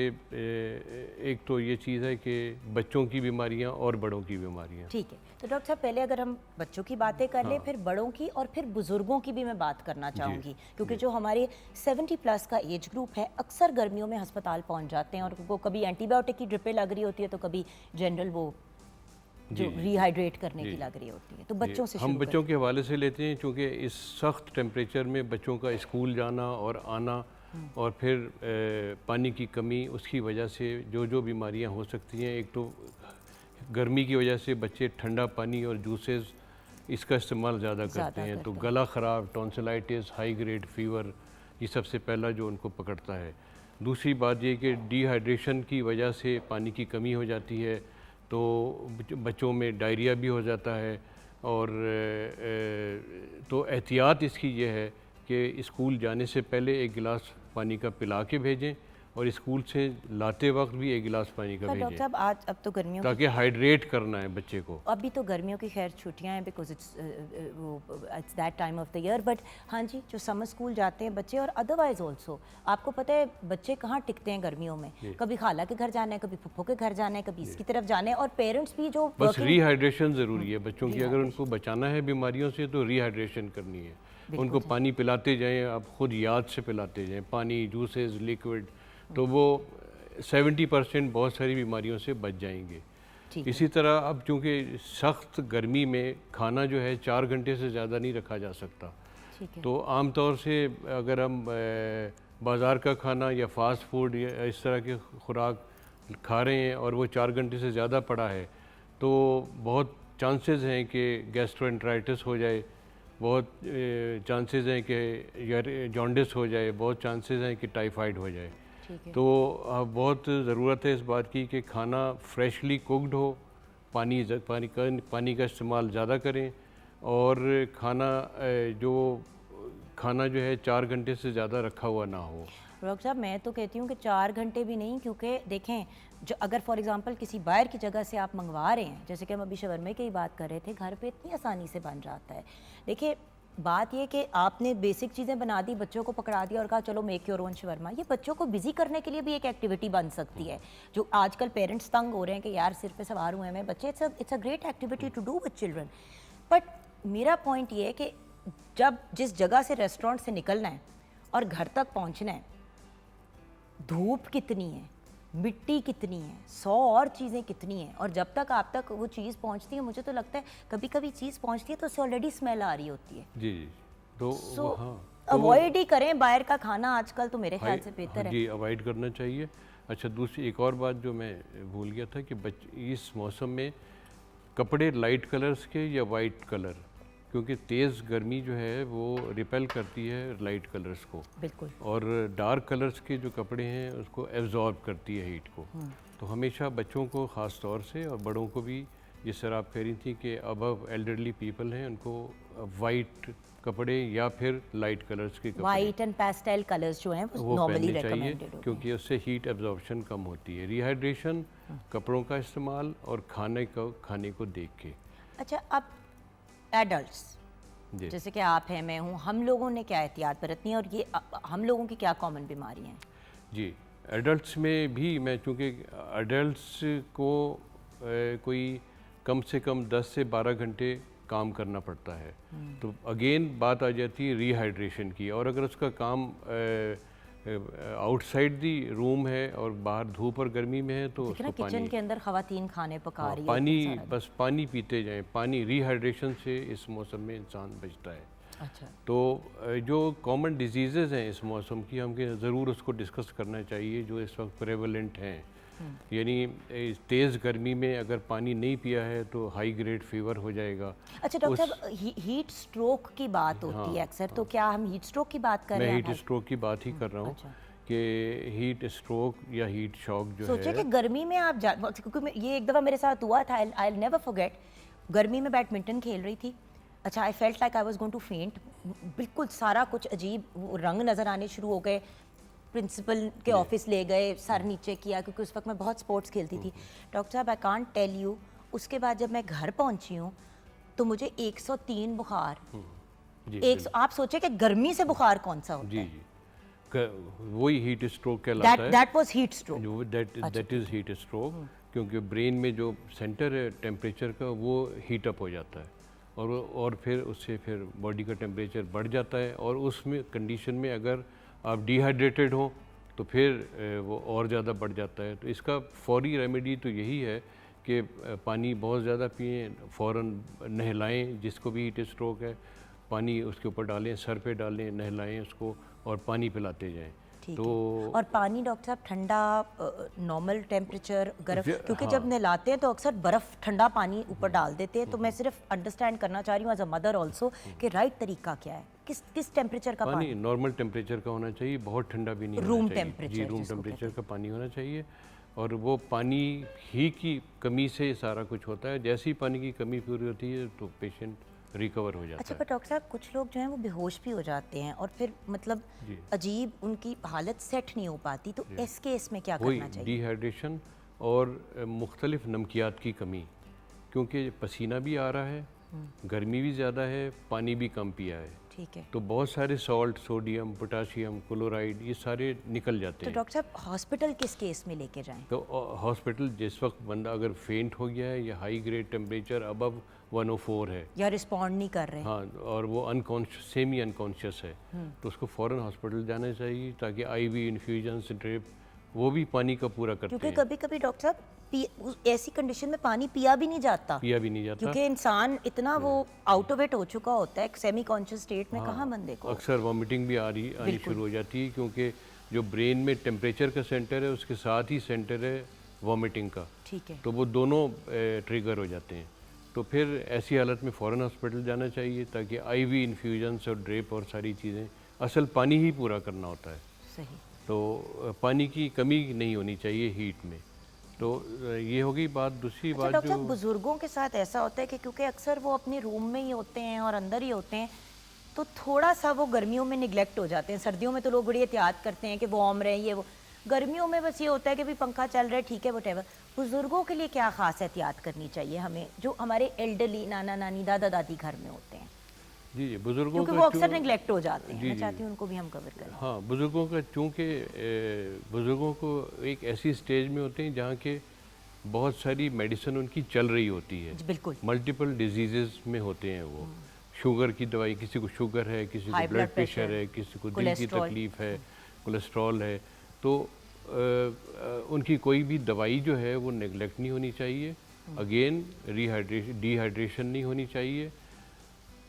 एक तो ये चीज़ है कि बच्चों की बीमारियां और बड़ों की बीमारियां। ठीक है, तो डॉक्टर साहब पहले अगर हम बच्चों की बातें कर लें, फिर बड़ों की और फिर बुजुर्गों की भी मैं बात करना चाहूँगी, क्योंकि जो हमारे 70 प्लस का एज ग्रुप है अक्सर गर्मियों में अस्पताल पहुँच जाते हैं और वो कभी एंटीबायोटिक की ड्रिपें लग रही होती है तो कभी जनरल वो जो रिहाइड्रेट करने की लग रही होती है। तो बच्चों से हम बच्चों के हवाले से लेते हैं क्योंकि इस सख्त टेम्परेचर में बच्चों का स्कूल जाना और आना और फिर पानी की कमी, उसकी वजह से जो बीमारियां हो सकती हैं, एक तो गर्मी की वजह से बच्चे ठंडा पानी और जूसेस इसका इस्तेमाल ज़्यादा करते हैं, तो गला ख़राब, टॉन्सिलाइटिस, हाई ग्रेड फीवर, ये सबसे पहला जो उनको पकड़ता है। दूसरी बात ये कि डिहाइड्रेशन की वजह से पानी की कमी हो जाती है तो बच्चों में डायरिया भी हो जाता है। और तो एहतियात इसकी ये है कि स्कूल जाने से पहले एक गिलास पानी का पिला के भेजें और स्कूल से लाते वक्त भी एक गिलास पानी का डॉक्टर भेजें साहब आज अब तो गर्मियों ताकि हाइड्रेट करना है बच्चे को। अभी तो गर्मियों की खैर छुट्टियां हैं because it's that time of the year, but हाँ जी जो समर स्कूल जाते हैं बच्चे और अदरवाइज ऑल्सो आपको पता है बच्चे कहाँ टिकते हैं गर्मियों में, कभी खाला के घर जाना है, कभी फुफ्फो के घर जाना है, कभी इसकी तरफ जाना है, और पेरेंट्स भी जो बस रिहाइड्रेशन ज़रूरी है बच्चों की। अगर उनको बचाना है बीमारियों से तो रिहाइड्रेशन करनी है, उनको पानी पिलाते जाएँ, आप खुद याद से पिलाते जाएँ, पानी, जूसेस, लिक्विड, तो वो 70% बहुत सारी बीमारियों से बच जाएंगे। इसी तरह अब चूँकि सख्त गर्मी में खाना जो है 4 घंटे से ज़्यादा नहीं रखा जा सकता, तो आम तौर से अगर हम बाज़ार का खाना या फास्ट फूड या इस तरह की खुराक खा रहे हैं और वो 4 घंटे से ज़्यादा पड़ा है तो बहुत चांसेस हैं कि गैस्ट्रोएंटेराइटिस हो जाए, बहुत चांसेस हैं कि जॉन्डिस हो जाए, बहुत चांसेस हैं कि टाइफाइड हो जाए। तो बहुत ज़रूरत है इस बात की कि खाना फ्रेशली कुक्ड हो, पानी का इस्तेमाल ज़्यादा करें और खाना जो है 4 घंटे से ज़्यादा रखा हुआ ना हो। डॉक्टर साहब मैं तो कहती हूँ कि 4 घंटे भी नहीं, क्योंकि देखें जो अगर फॉर एग्जांपल किसी बाहर की जगह से आप मंगवा रहे हैं, जैसे कि हम अभी शवरमे की बात कर रहे थे, घर पे इतनी आसानी से बन जाता है। देखिए बात ये कि आपने बेसिक चीज़ें बना दी, बच्चों को पकड़ा दिया और कहा चलो मेक योर ओन शवरमा, ये बच्चों को बिजी करने के लिए भी एक एक्टिविटी बन सकती है। जो आजकल पेरेंट्स तंग हो रहे हैं कि यार सिर पे सवार हुए हैं बच्चे, it's a great activity to do with children. But मेरा पॉइंट ये है कि जब जिस जगह से रेस्टोरेंट से निकलना है और घर तक पहुँचना है, धूप कितनी है, मिट्टी कितनी है, 100 और चीज़ें कितनी हैं, और जब तक आप तक वो चीज़ पहुंचती है, मुझे तो लगता है कभी कभी चीज़ पहुंचती है तो उससे ऑलरेडी स्मेल आ रही होती है। जी तो अवॉइड ही करें बाहर का खाना आजकल तो मेरे ख्याल से बेहतर है। जी अवॉइड करना चाहिए। अच्छा, दूसरी एक और बात जो मैं भूल गया था कि इस मौसम में कपड़े लाइट कलर्स के या वाइट कलर, क्योंकि तेज़ गर्मी जो है वो रिपेल करती है लाइट कलर्स को, बिल्कुल, और डार्क कलर्स के जो कपड़े हैं उसको एब्जॉर्ब करती है हीट को। तो हमेशा बच्चों को ख़ास तौर से और बड़ों को भी जिस तरह आप कह रही थी कि अब एल्डरली पीपल हैं उनको वाइट कपड़े या फिर लाइट कलर्स के कपड़े वाइट एंड पेस्टल कलर्स जो हैं वो नॉर्मली पहनने चाहिए रेकमेंडेड होते हैं। क्योंकि उससे हीट एब्जॉर्प्शन कम होती है। रिहाइड्रेशन, कपड़ों का इस्तेमाल और खाने को देख के। अच्छा, अब एडल्ट्स जी जैसे कि आप हैं, मैं हूँ, हम लोगों ने क्या एहतियात बरतनी है और ये हम लोगों की क्या कॉमन बीमारियाँ हैं? जी, एडल्ट्स में भी मैं चूँकि एडल्ट्स को कोई कम से कम 10 से 12 घंटे काम करना पड़ता है, तो अगेन बात आ जाती है रिहाइड्रेशन की। और अगर उसका काम आउटसाइड दी रूम है और बाहर धूप और गर्मी में है तो देखिए ना, उसको किचन पानी के अंदर खवातीन खाने पका रही है, पानी इतना सारा बस पानी पीते जाएं। पानी रिहाइड्रेशन से इस मौसम में इंसान बचता है। अच्छा, तो जो कॉमन डिजीज़ हैं इस मौसम की, हमें ज़रूर उसको डिस्कस करना चाहिए जो इस वक्त प्रेवलेंट हैं। यानी तेज़ गर्मी में अगर पानी नहीं पिया है तो हाई ग्रेड फीवर हो जाएगा। अच्छा डॉक्टर साहब, हीट स्ट्रोक की बात होती है अक्सर, तो क्या हम हीट स्ट्रोक की बात कर मैं रहे हैं? हीट स्ट्रोक की बात ही कर रहा हूँ अच्छा। कि हीट स्ट्रोक या हीट शॉक जो सोचिए है कि गर्मी में आप क्योंकि ये एक दफ़ा मेरे साथ हुआ था, आई नेवर फॉरगेट। गर्मी में बैडमिंटन खेल रही थी, अच्छा I felt like I was going to faint. बिल्कुल सारा कुछ अजीब रंग नज़र आने शुरू हो गए। प्रिंसिपल के ऑफिस ले गए, सर नीचे किया, क्योंकि उस वक्त मैं बहुत स्पोर्ट्स खेलती थी। डॉक्टर साहब, आई कांट टेल यू, उसके बाद जब मैं घर पहुंची हूँ तो मुझे 103 बुखार। जी आप सोचे कि गर्मी से बुखार कौन सा होता जी है? जी वही हीट स्ट्रोक कहलाता है। That was heat stroke. जो दैट इज़ हीट स्ट्रोक, क्योंकि ब्रेन में जो सेंटर है टेम्परेचर का वो हीट अप हो जाता है और फिर उससे फिर बॉडी का टेम्परेचर बढ़ जाता है। और उसमें कंडीशन में अगर आप डिहाइड्रेटेड हो तो फिर वो और ज़्यादा बढ़ जाता है। तो इसका फौरी रेमेडी तो यही है कि पानी बहुत ज़्यादा पिएं, फ़ौरन नहलाएं। जिसको भी हीट स्ट्रोक है पानी उसके ऊपर डालें, सर पे डालें, नहलाएं उसको और पानी पिलाते जाएं। ठीक तो है। और पानी डॉक्टर साहब ठंडा, नॉर्मल टेम्परेचर, गर्म, क्योंकि हाँ। जब नहलाते हैं तो अक्सर बर्फ़ ठंडा पानी ऊपर डाल देते हैं। तो मैं सिर्फ अंडरस्टैंड करना चाह रही हूँ एज अ मदर ऑल्सो कि राइट तरीका क्या है, किस टेम्परेचर का पानी पानी? नॉर्मल टेम्परेचर का होना चाहिए, बहुत ठंडा भी नहीं Room होना चाहिए। temperature जी, रूम जिसको टेम्परेचर कहते का पानी होना चाहिए। और वो पानी ही की कमी से सारा कुछ होता है। जैसे ही पानी की कमी पूरी होती है तो पेशेंट रिकवर हो जाता अच्छा, है। पर डॉक्टर साहब कुछ लोग जो हैं वो बेहोश भी हो जाते हैं और फिर मतलब जी। अजीब उनकी हालत सेट नहीं हो पाती, तो इस केस में क्या वही करना चाहिए? डिहाइड्रेशन और मुख्तलिफ नमकियात की कमी, क्योंकि पसीना भी आ रहा है, गर्मी भी ज़्यादा है, पानी भी कम पिया है, ठीक है। तो बहुत सारे सॉल्ट, सोडियम, पोटाशियम, क्लोराइड ये सारे निकल जाते तो हैं। डॉक्टर साहब हॉस्पिटल किस केस में लेके जाएं? तो हॉस्पिटल जिस वक्त बंदा अगर फेंट हो गया है या हाई ग्रेड टेम्परेचर अबव 104 है, या रिस्पॉन्ड नहीं कर रहे? हाँ, और वो अनकॉन्शियस, सेमी अनकॉन्शियस है, तो उसको फ़ौरन हॉस्पिटल जाना चाहिए ताकि आईवी इन्फ्यूजन, ड्रिप वो भी पानी का पूरा करते क्योंकि हैं। कभी कभी डॉक्टर साहब ऐसी कंडीशन में पानी पिया भी नहीं जाता, पिया भी नहीं जाता। क्योंकि इंसान इतना वो आउट ऑफ इट हो चुका होता है, सेमी कॉन्शियस स्टेट में, कहाँ बंदे को। अक्सर वॉमिटिंग भी आनी शुरू हो जाती है, क्योंकि जो ब्रेन में टेम्परेचर का सेंटर है उसके साथ ही सेंटर है वॉमिटिंग का, ठीक है। तो वो दोनों ट्रिगर हो जाते हैं। तो फिर ऐसी हालत में फ़ौरन हॉस्पिटल जाना चाहिए ताकि आईवी इन्फ्यूजन्स और ड्रिप और सारी चीज़ें, असल पानी ही पूरा करना होता है। सही। तो पानी की कमी नहीं होनी चाहिए हीट में। तो ये हो गई बात। दूसरी अच्छा बात डॉक्टर जो साहब, बुजुर्गों के साथ ऐसा होता है कि क्योंकि अक्सर वो अपने रूम में ही होते हैं और अंदर ही होते हैं, तो थोड़ा सा वो गर्मियों में निगलेक्ट हो जाते हैं। सर्दियों में तो लोग बड़ी एहतियात करते हैं कि वार्म रहे, ये वो। गर्मियों में बस ये होता है कि भी पंखा चल रहा है, ठीक है, वटेवर। बुजुर्गों के लिए क्या खास एहतियात करनी चाहिए हमें, जो हमारे एल्डरली नाना नानी दादा दादी घर में होते हैं, जी जी बुजुर्गों क्योंकि का वो अक्सर जो- निगलेक्ट हो जाते हैं। जी, मैं जी। चाहती हूँ उनको भी हम कवर करें। हाँ, बुज़ुर्गों का चूँकि बुज़ुर्गों को एक ऐसी स्टेज में होते हैं जहाँ के बहुत सारी मेडिसिन उनकी चल रही होती है, जी, बिल्कुल। मल्टीपल डिजीज़ में होते हैं वो। शुगर की दवाई, किसी को शुगर है, किसी को high blood blood pressure pressure, है, किसी को दिल की कोलेस्ट्रॉल। तकलीफ़ है, कोलेस्ट्रॉल है, तो उनकी कोई भी दवाई जो है वो नेगलेक्ट नहीं होनी चाहिए। अगेन डिहाइड्रेशन नहीं होनी चाहिए।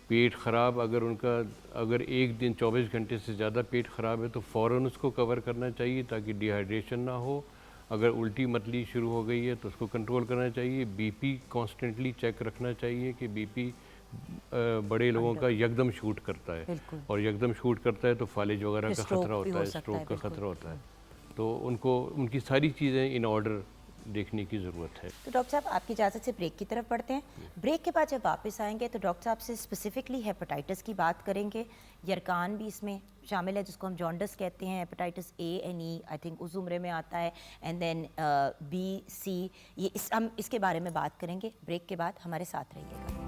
पेट ख़राब अगर एक दिन 24 घंटे से ज़्यादा पेट ख़राब है तो फ़ौरन उसको कवर करना चाहिए ताकि डिहाइड्रेशन ना हो। अगर उल्टी मतली शुरू हो गई है तो उसको कंट्रोल करना चाहिए। बीपी कॉन्स्टेंटली चेक रखना चाहिए कि बीपी बड़े लोगों का यकदम शूट करता है, बिल्कुल। और यकदम शूट करता है तो फालिज वगैरह का Stroke ख़तरा भी होता हो है, सकता है, स्ट्रोक का बिल्कुल। ख़तरा होता है। तो उनको उनकी सारी चीज़ें इन ऑर्डर देखने की ज़रूरत है। तो डॉक्टर साहब आपकी इजाज़त से ब्रेक की तरफ बढ़ते हैं। ब्रेक के बाद जब वापस आएंगे तो डॉक्टर साहब से स्पेसिफिकली हेपेटाइटिस की बात करेंगे। यरकान भी इसमें शामिल है जिसको हम जॉन्डिस कहते हैं। Hepatitis A and E I think उस उम्र में आता है, एंड देन बी सी, ये हम इसके बारे में बात करेंगे ब्रेक के बाद। हमारे साथ रहिएगा।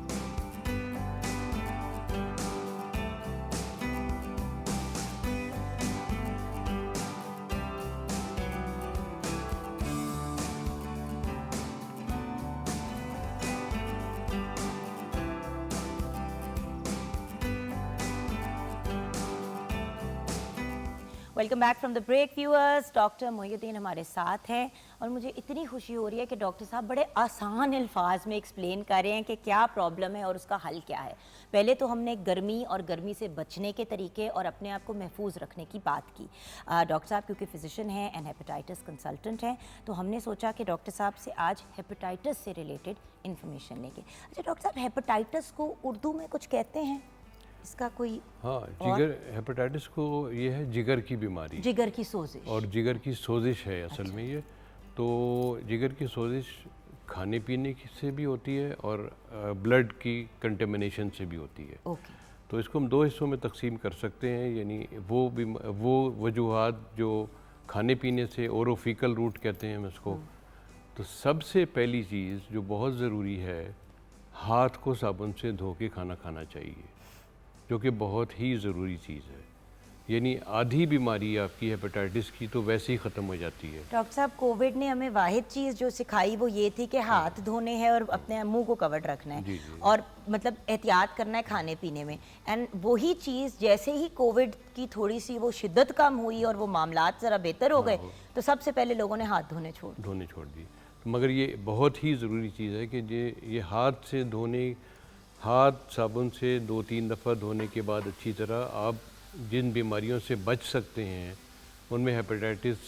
Welcome back from the break viewers. Doctor Mohiuddin हमारे साथ हैं और मुझे इतनी खुशी हो रही है कि डॉक्टर साहब बड़े आसान अल्फाज में एक्सप्लेन कर रहे हैं कि क्या प्रॉब्लम है और उसका हल क्या है। पहले तो हमने गर्मी और गर्मी से बचने के तरीके और अपने आप को महफूज रखने की बात की। डॉक्टर साहब क्योंकि फिजिशियन हैं एंड हेपेटाइटिस कंसल्टेंट हैं, तो हमने सोचा कि डॉक्टर साहब से आज हेपेटाइटिस से रिलेटेड इन्फॉर्मेशन लेंगे। अच्छा डॉक्टर साहब, हेपेटाइटिस को उर्दू में कुछ कहते हैं, इसका कोई? हाँ, जिगर, हेपेटाइटिस को ये है जिगर की बीमारी, जिगर की सोजिश। और जिगर की सोजिश है असल में ये। तो जिगर की सोजिश खाने पीने से भी होती है और ब्लड की कंटेमिनेशन से भी होती है। ओके। तो इसको हम दो हिस्सों में तकसीम कर सकते हैं, यानी वो वजूहात जो खाने पीने से, ओरोफिकल रूट कहते हैं हम इसको। तो सबसे पहली चीज़ जो बहुत ज़रूरी है, हाथ को साबुन से धो के खाना खाना चाहिए, जो कि बहुत ही ज़रूरी चीज़ है। यानी आधी बीमारी आपकी हेपेटाइटिस की तो वैसे ही ख़त्म हो जाती है। डॉक्टर साहब, कोविड ने हमें वाहिद चीज़ जो सिखाई वो ये थी कि हाथ धोने हैं और अपने मुंह को कवर्ड रखना है। जी, जी। और मतलब एहतियात करना है खाने पीने में। एंड वही चीज़ जैसे ही कोविड की थोड़ी सी वो शिद्दत कम हुई और वो मामलात ज़रा बेहतर हो गए, तो सबसे पहले लोगों ने हाथ धोने छोड़ दी। तो मगर ये बहुत ही ज़रूरी चीज़ है कि ये हाथ से धोने, हाथ साबुन से 2-3 दफ़ा धोने के बाद अच्छी तरह आप जिन बीमारियों से बच सकते हैं उनमें हेपेटाइटिस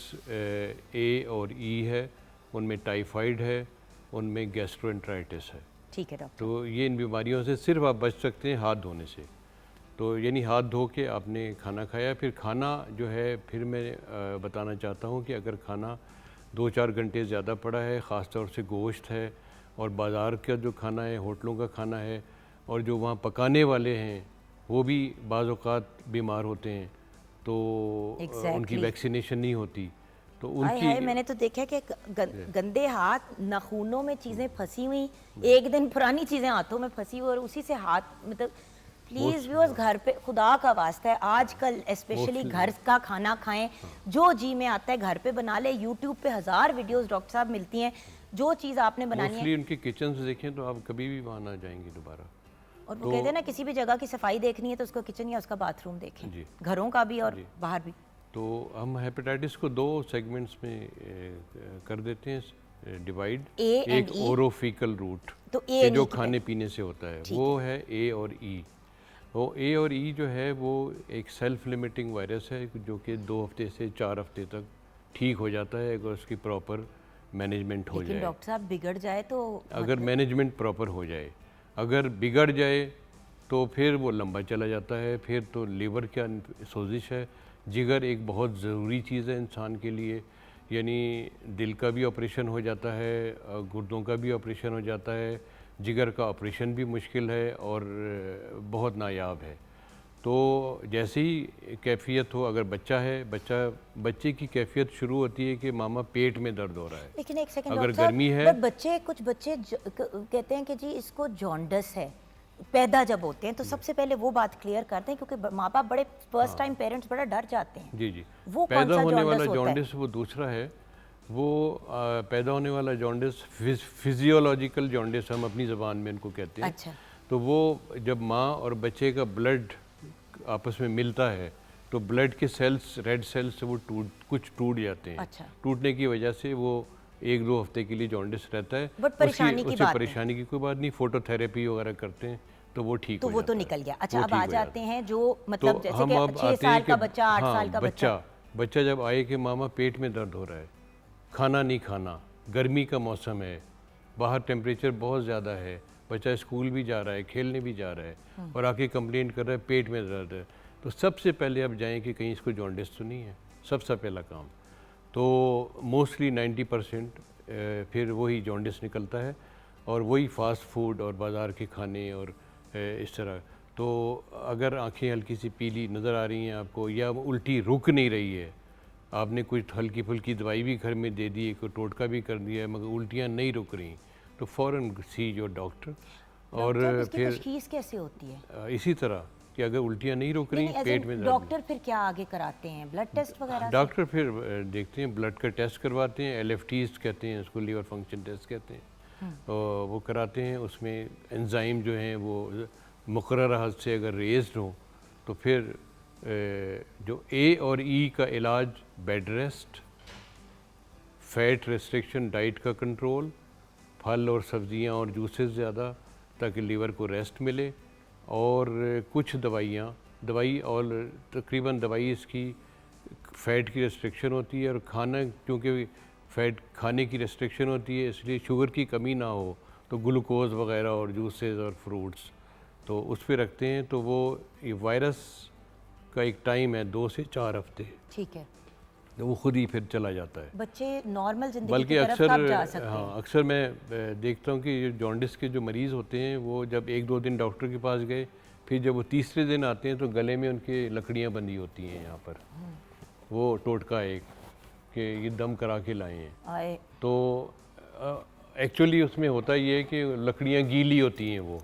ए और ई है, उनमें टाइफाइड है, उनमें गैस्ट्रोएंटेराइटिस है। ठीक है डॉक्टर। तो ये इन बीमारियों से सिर्फ आप बच सकते हैं हाथ धोने से। तो यानी हाथ धो के आपने खाना खाया, फिर खाना जो है, फिर मैं बताना चाहता हूँ कि अगर खाना 2-4 घंटे ज़्यादा पड़ा है, ख़ास तौर से गोश्त है और बाज़ार का जो खाना है, होटलों का खाना है, और जो वहाँ पकाने वाले हैं वो भी बाज़ औक़ात बीमार होते हैं, तो उनकी वैक्सीनेशन नहीं होती, तो उनकी मैंने तो देखा कि गंदे हाथ, नाखूनों में चीज़ें फंसी हुई, एक दिन पुरानी चीज़ें हाथों में फंसी हुई और उसी से हाथ, मतलब प्लीज़ व्यूअर्स, घर पे खुदा का वास्ता है आजकल स्पेशली घर का खाना खाएं। जो जी में आता है घर पे बना ले। यूट्यूब पे 1000 वीडियोस डॉक्टर साहब मिलती हैं, जो चीज़ आपने बनानी है। उनके किचन से देखें तो आप कभी भी वहाँ ना जाएंगे दोबारा। और वो कहते हैं ना, किसी भी जगह की सफाई देखनी है तो उसका किचन या उसका बाथरूम देखें, घरों का भी और बाहर भी। तो हम हेपेटाइटिस को 2 सेगमेंट्स में कर देते हैं डिवाइड। एक ओरोफिकल रूट, तो जो खाने पीने से होता है, वो है ए और ई। वो ए और ई जो है वो एक सेल्फ लिमिटिंग वायरस है जो कि 2 हफ्ते से 4 हफ्ते तक ठीक हो जाता है अगर उसकी प्रॉपर मैनेजमेंट हो जाए। डॉक्टर साहब, बिगड़ जाए तो? अगर मैनेजमेंट प्रॉपर हो जाए, अगर बिगड़ जाए तो फिर वो लंबा चला जाता है, फिर तो लीवर क्या सोजिश है। जिगर एक बहुत ज़रूरी चीज़ है इंसान के लिए, यानी दिल का भी ऑपरेशन हो जाता है, गुर्दों का भी ऑपरेशन हो जाता है, जिगर का ऑपरेशन भी मुश्किल है और बहुत नायाब है। तो जैसे ही कैफियत हो, अगर बच्चा है, बच्चे की कैफियत शुरू होती है कि मामा पेट में दर्द हो रहा है। लेकिन एक सेकंड, अगर गर्मी है, कुछ बच्चे कहते हैं कि जी इसको जॉन्डिस है पैदा जब होते हैं, तो सबसे पहले वो बात क्लियर करते हैं क्योंकि माँ बाप बड़े फर्स्ट टाइम पेरेंट्स बड़ा डर जाते हैं। जी। वो पैदा होने वाला जॉन्डिस वो दूसरा है। वो पैदा होने वाला जॉन्डिस फिजियोलॉजिकल जॉन्डिस हम अपनी ज़बान में इनको कहते हैं। अच्छा। तो वो जब माँ और बच्चे का ब्लड आपस में मिलता है तो ब्लड के सेल्स, रेड सेल्स, वो कुछ टूट जाते हैं। अच्छा। टूटने की वजह से वो 1-2 हफ्ते के लिए जॉन्डिस रहता है। बट परेशानी की कोई बात नहीं, फोटोथेरेपी वगैरह करते हैं तो वो ठीक हो जाता है। तो वो तो निकल गया। अच्छा, अब आ जाते हैं जो मतलब जैसे कि 6 साल का बच्चा, 8 साल का बच्चा जब आए कि मामा पेट में दर्द हो रहा है, खाना नहीं खाना, गर्मी का मौसम है, बाहर टेम्परेचर बहुत ज़्यादा है, बच्चा स्कूल भी जा रहा है, खेलने भी जा रहा है और आके कंप्लेंट कर रहा है पेट में दर्द है, तो सबसे पहले आप जाएं कि कहीं इसको जॉन्डिस तो नहीं है, सबसे पहला काम। तो मोस्टली 90% फिर वही जॉन्डिस निकलता है और वही फास्ट फूड और बाज़ार के खाने और इस तरह। तो अगर आंखें हल्की सी पीली नज़र आ रही हैं आपको या उल्टी रुक नहीं रही है, आपने कुछ हल्की फुल्की दवाई भी घर में दे दी, कोई टोटका भी कर दिया है, मगर उल्टियाँ नहीं रुक रही, तो फ़ौरन सी योर डॉक्टर। और फिर तशख़ीस कैसे होती है? इसी तरह कि अगर उल्टियाँ नहीं रुक रही, पेट में डॉक्टर फिर क्या आगे कराते हैं, ब्लड टेस्ट वगैरह? डॉक्टर फिर देखते हैं, ब्लड का टेस्ट करवाते हैं, LFTs कहते हैं उसको, लीवर फंक्शन टेस्ट कहते हैं, और वो कराते हैं। उसमें एंजाइम जो हैं वो मुकर्रर हद से अगर रेज़्ड हो तो फिर जो A और E का इलाज bed rest, fat restriction, diet का कंट्रोल, फल और सब्जियां और जूसेस ज़्यादा ताकि लीवर को रेस्ट मिले, और कुछ दवाई और तकरीबन दवाई इसकी फ़ैट की रेस्ट्रिक्शन होती है, और खाना क्योंकि फ़ैट खाने की रेस्ट्रिक्शन होती है इसलिए शुगर की कमी ना हो तो ग्लूकोज वगैरह और जूसेस और फ्रूट्स तो उस पर रखते हैं। तो वो ये वायरस का एक टाइम है 2 से 4 हफ्ते, ठीक है, तो वो खुद ही फिर चला जाता है। बच्चे नॉर्मल जिंदगी बल्कि की तरफ कब जा अक्सर सकते हैं? अक्सर मैं देखता हूँ कि ये जॉन्डिस के जो मरीज़ होते हैं वो जब 1-2 दिन डॉक्टर के पास गए, फिर जब वो तीसरे दिन आते हैं तो गले में उनके लकड़ियाँ बंधी होती हैं यहाँ पर, वो टोटका एक कि ये दम करा के लाए हैं। आए तो एक्चुअली उसमें होता ये है कि लकड़ियाँ गीली होती हैं वो,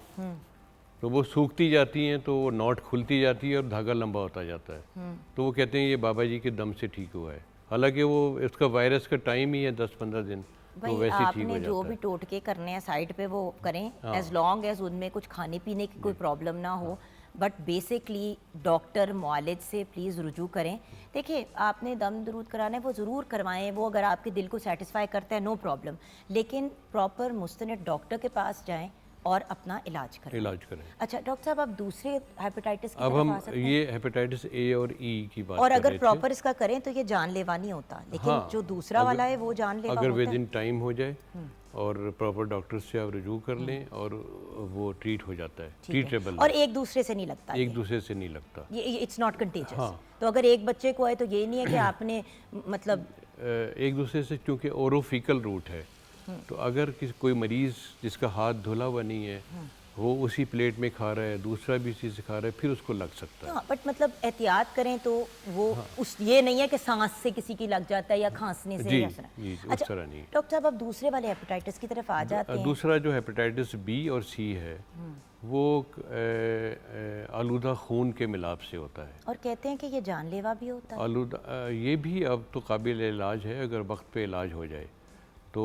तो वो सूखती जाती हैं तो वो नॉट खुलती जाती है और धागा लंबा होता जाता है। तो वो कहते हैं ये बाबा जी के दम से ठीक हुआ है, हालांकि वो इसका वायरस का टाइम ही है 10-15 दिन, तो भाई वैसे ठीक हो आपने जो जाता भी है। टोटके करने हैं साइड पे वो करें, एज लॉन्ग एज उनमें कुछ खाने पीने की कोई प्रॉब्लम ना हो, बट बेसिकली डॉक्टर मुआलिज से प्लीज़ रुजू करें। देखिए आपने दम दरूद कराना है वो ज़रूर करवाएं, वो अगर आपके दिल को सेटिस्फाई करता है नो प्रॉब्लम, लेकिन प्रॉपर मुस्तनद डॉक्टर के पास जाएं और अपना इलाज करें। अच्छा डॉक्टर साहब, अब दूसरे हेपेटाइटिस की अब तरफ हम आ सकते हैं? ये हेपेटाइटिस A और E की बात और कर अगर रहे थे। प्रॉपर इसका करें तो ये जानलेवा नहीं होता, लेकिन हाँ, जो दूसरा वाला है वो जानलेवा अगर होता विद है। इन टाइम हो जाए और प्रॉपर डॉक्टर से आप रुजू कर लें और वो ट्रीट हो जाता है, ठीक है। ट्रीटेबल, और एक दूसरे से नहीं लगता एक दूसरे से नहीं लगता। ये इट्स नॉट कंटेजियस। हाँ। तो अगर एक बच्चे को है तो ये नहीं है कि आपने मतलब एक दूसरे से, क्योंकि ओरोफिकल रूट है, तो अगर कोई मरीज़ जिसका हाथ धुला हुआ नहीं है वो उसी प्लेट में खा रहा है, दूसरा भी इसी से खा रहा है, फिर उसको लग सकता है। हाँ, बट मतलब एहतियात करें तो वो उस ये नहीं है कि सांस से किसी की लग जाता है या खांसने से जी, या सुना। जी, उस अच्छा तरह नहीं। डॉक्टर साहब, अब दूसरे वाले हेपेटाइटिस की तरफ आ जाते हैं। दूसरा जो हेपेटाइटिस B और C है वो आलूदा खून के मिलाप से होता है। और कहते हैं कि ये जानलेवा भी होता है। आलूदा ये भी अब तो काबिल इलाज है, अगर वक्त पे इलाज हो जाए तो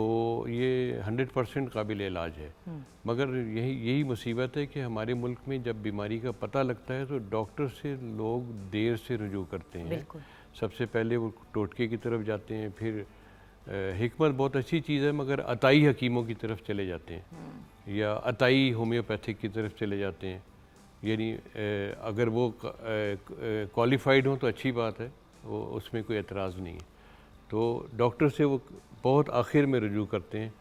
ये 100% काबिल इलाज है। मगर यही मुसीबत है कि हमारे मुल्क में जब बीमारी का पता लगता है तो डॉक्टर से लोग देर से रुजू करते हैं। बिल्कुल। सबसे पहले वो टोटके की तरफ जाते हैं, फिर हिकमत बहुत अच्छी चीज़ है मगर अताई हकीमों की तरफ चले जाते हैं या अताई होम्योपैथिक की तरफ चले जाते हैं। यानी अगर वो क्वालिफाइड हो तो अच्छी बात है, वो उसमें कोई एतराज़ नहीं है। तो डॉक्टर से वो बहुत आखिर में रुजू करते हैं,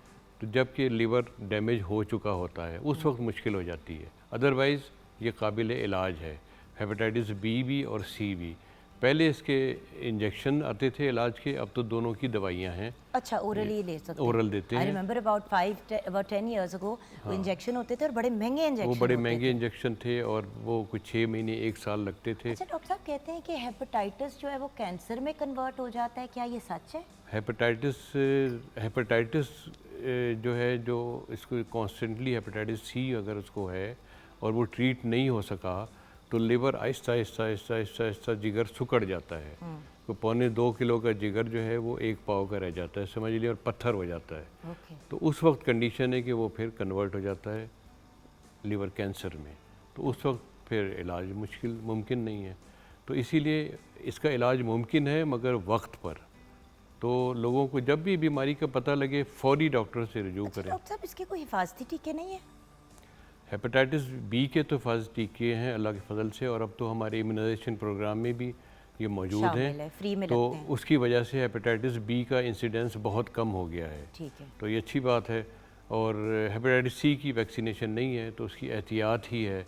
तो जबकि लिवर डैमेज हो चुका होता है उस वक्त मुश्किल हो जाती है, अदरवाइज़ ये काबिल इलाज है। हेपेटाइटिस B भी और C भी, पहले इसके इंजेक्शन आते थे इलाज के, अब तो दोनों की दवाइयाँ हैं। अच्छा, ओरली ले सकते हैं। ओरल देते हैं। I remember about 10 years ago वो इंजेक्शन होते थे और बड़े महंगे इंजेक्शन वो बड़े महंगे इंजेक्शन थे और वो कुछ 6 महीने 1 साल लगते थे। अच्छा डॉक्टर साहब, कहते हैं कि हेपेटाइटिस जो है वो कैंसर में कन्वर्ट हो जाता है, क्या ये सच है? हेपेटाइटिस जो है, जो इसको कॉन्स्टेंटली हेपेटाइटिस C अगर उसको है और वो ट्रीट नहीं हो सका तो लिवर आहिस्ता आहिस्ता आहिस्ता आहिस्ता आहिस्ता जिगर सुकड़ जाता है। तो 1.25 किलो का जिगर जो है वो 1 पाव का रह जाता है, समझ लिया, और पत्थर हो जाता है। ओके। तो उस वक्त कंडीशन है कि वो फिर कन्वर्ट हो जाता है लिवर कैंसर में, तो उस वक्त फिर इलाज मुमकिन नहीं है। तो इसीलिए इसका इलाज मुमकिन है मगर वक्त पर। तो लोगों को जब भी बीमारी का पता लगे फौरी डॉक्टर से रुजू करें। डॉक्टर साहब, इसके कोई हिफाजती टीके नहीं है? हेपेटाइटिस B के तो हिफाजती टीके हैं अल्लाह के फजल से, और अब तो हमारे इम्यूनाइजेशन प्रोग्राम में भी ये मौजूद हैं, फ्री में तो लगते हैं। उसकी वजह से हेपेटाइटिस B का इंसिडेंस बहुत कम हो गया है। ठीक है। तो ये अच्छी बात है। और हेपेटाइटिस C की वैक्सीनेशन नहीं है तो उसकी एहतियात ही है।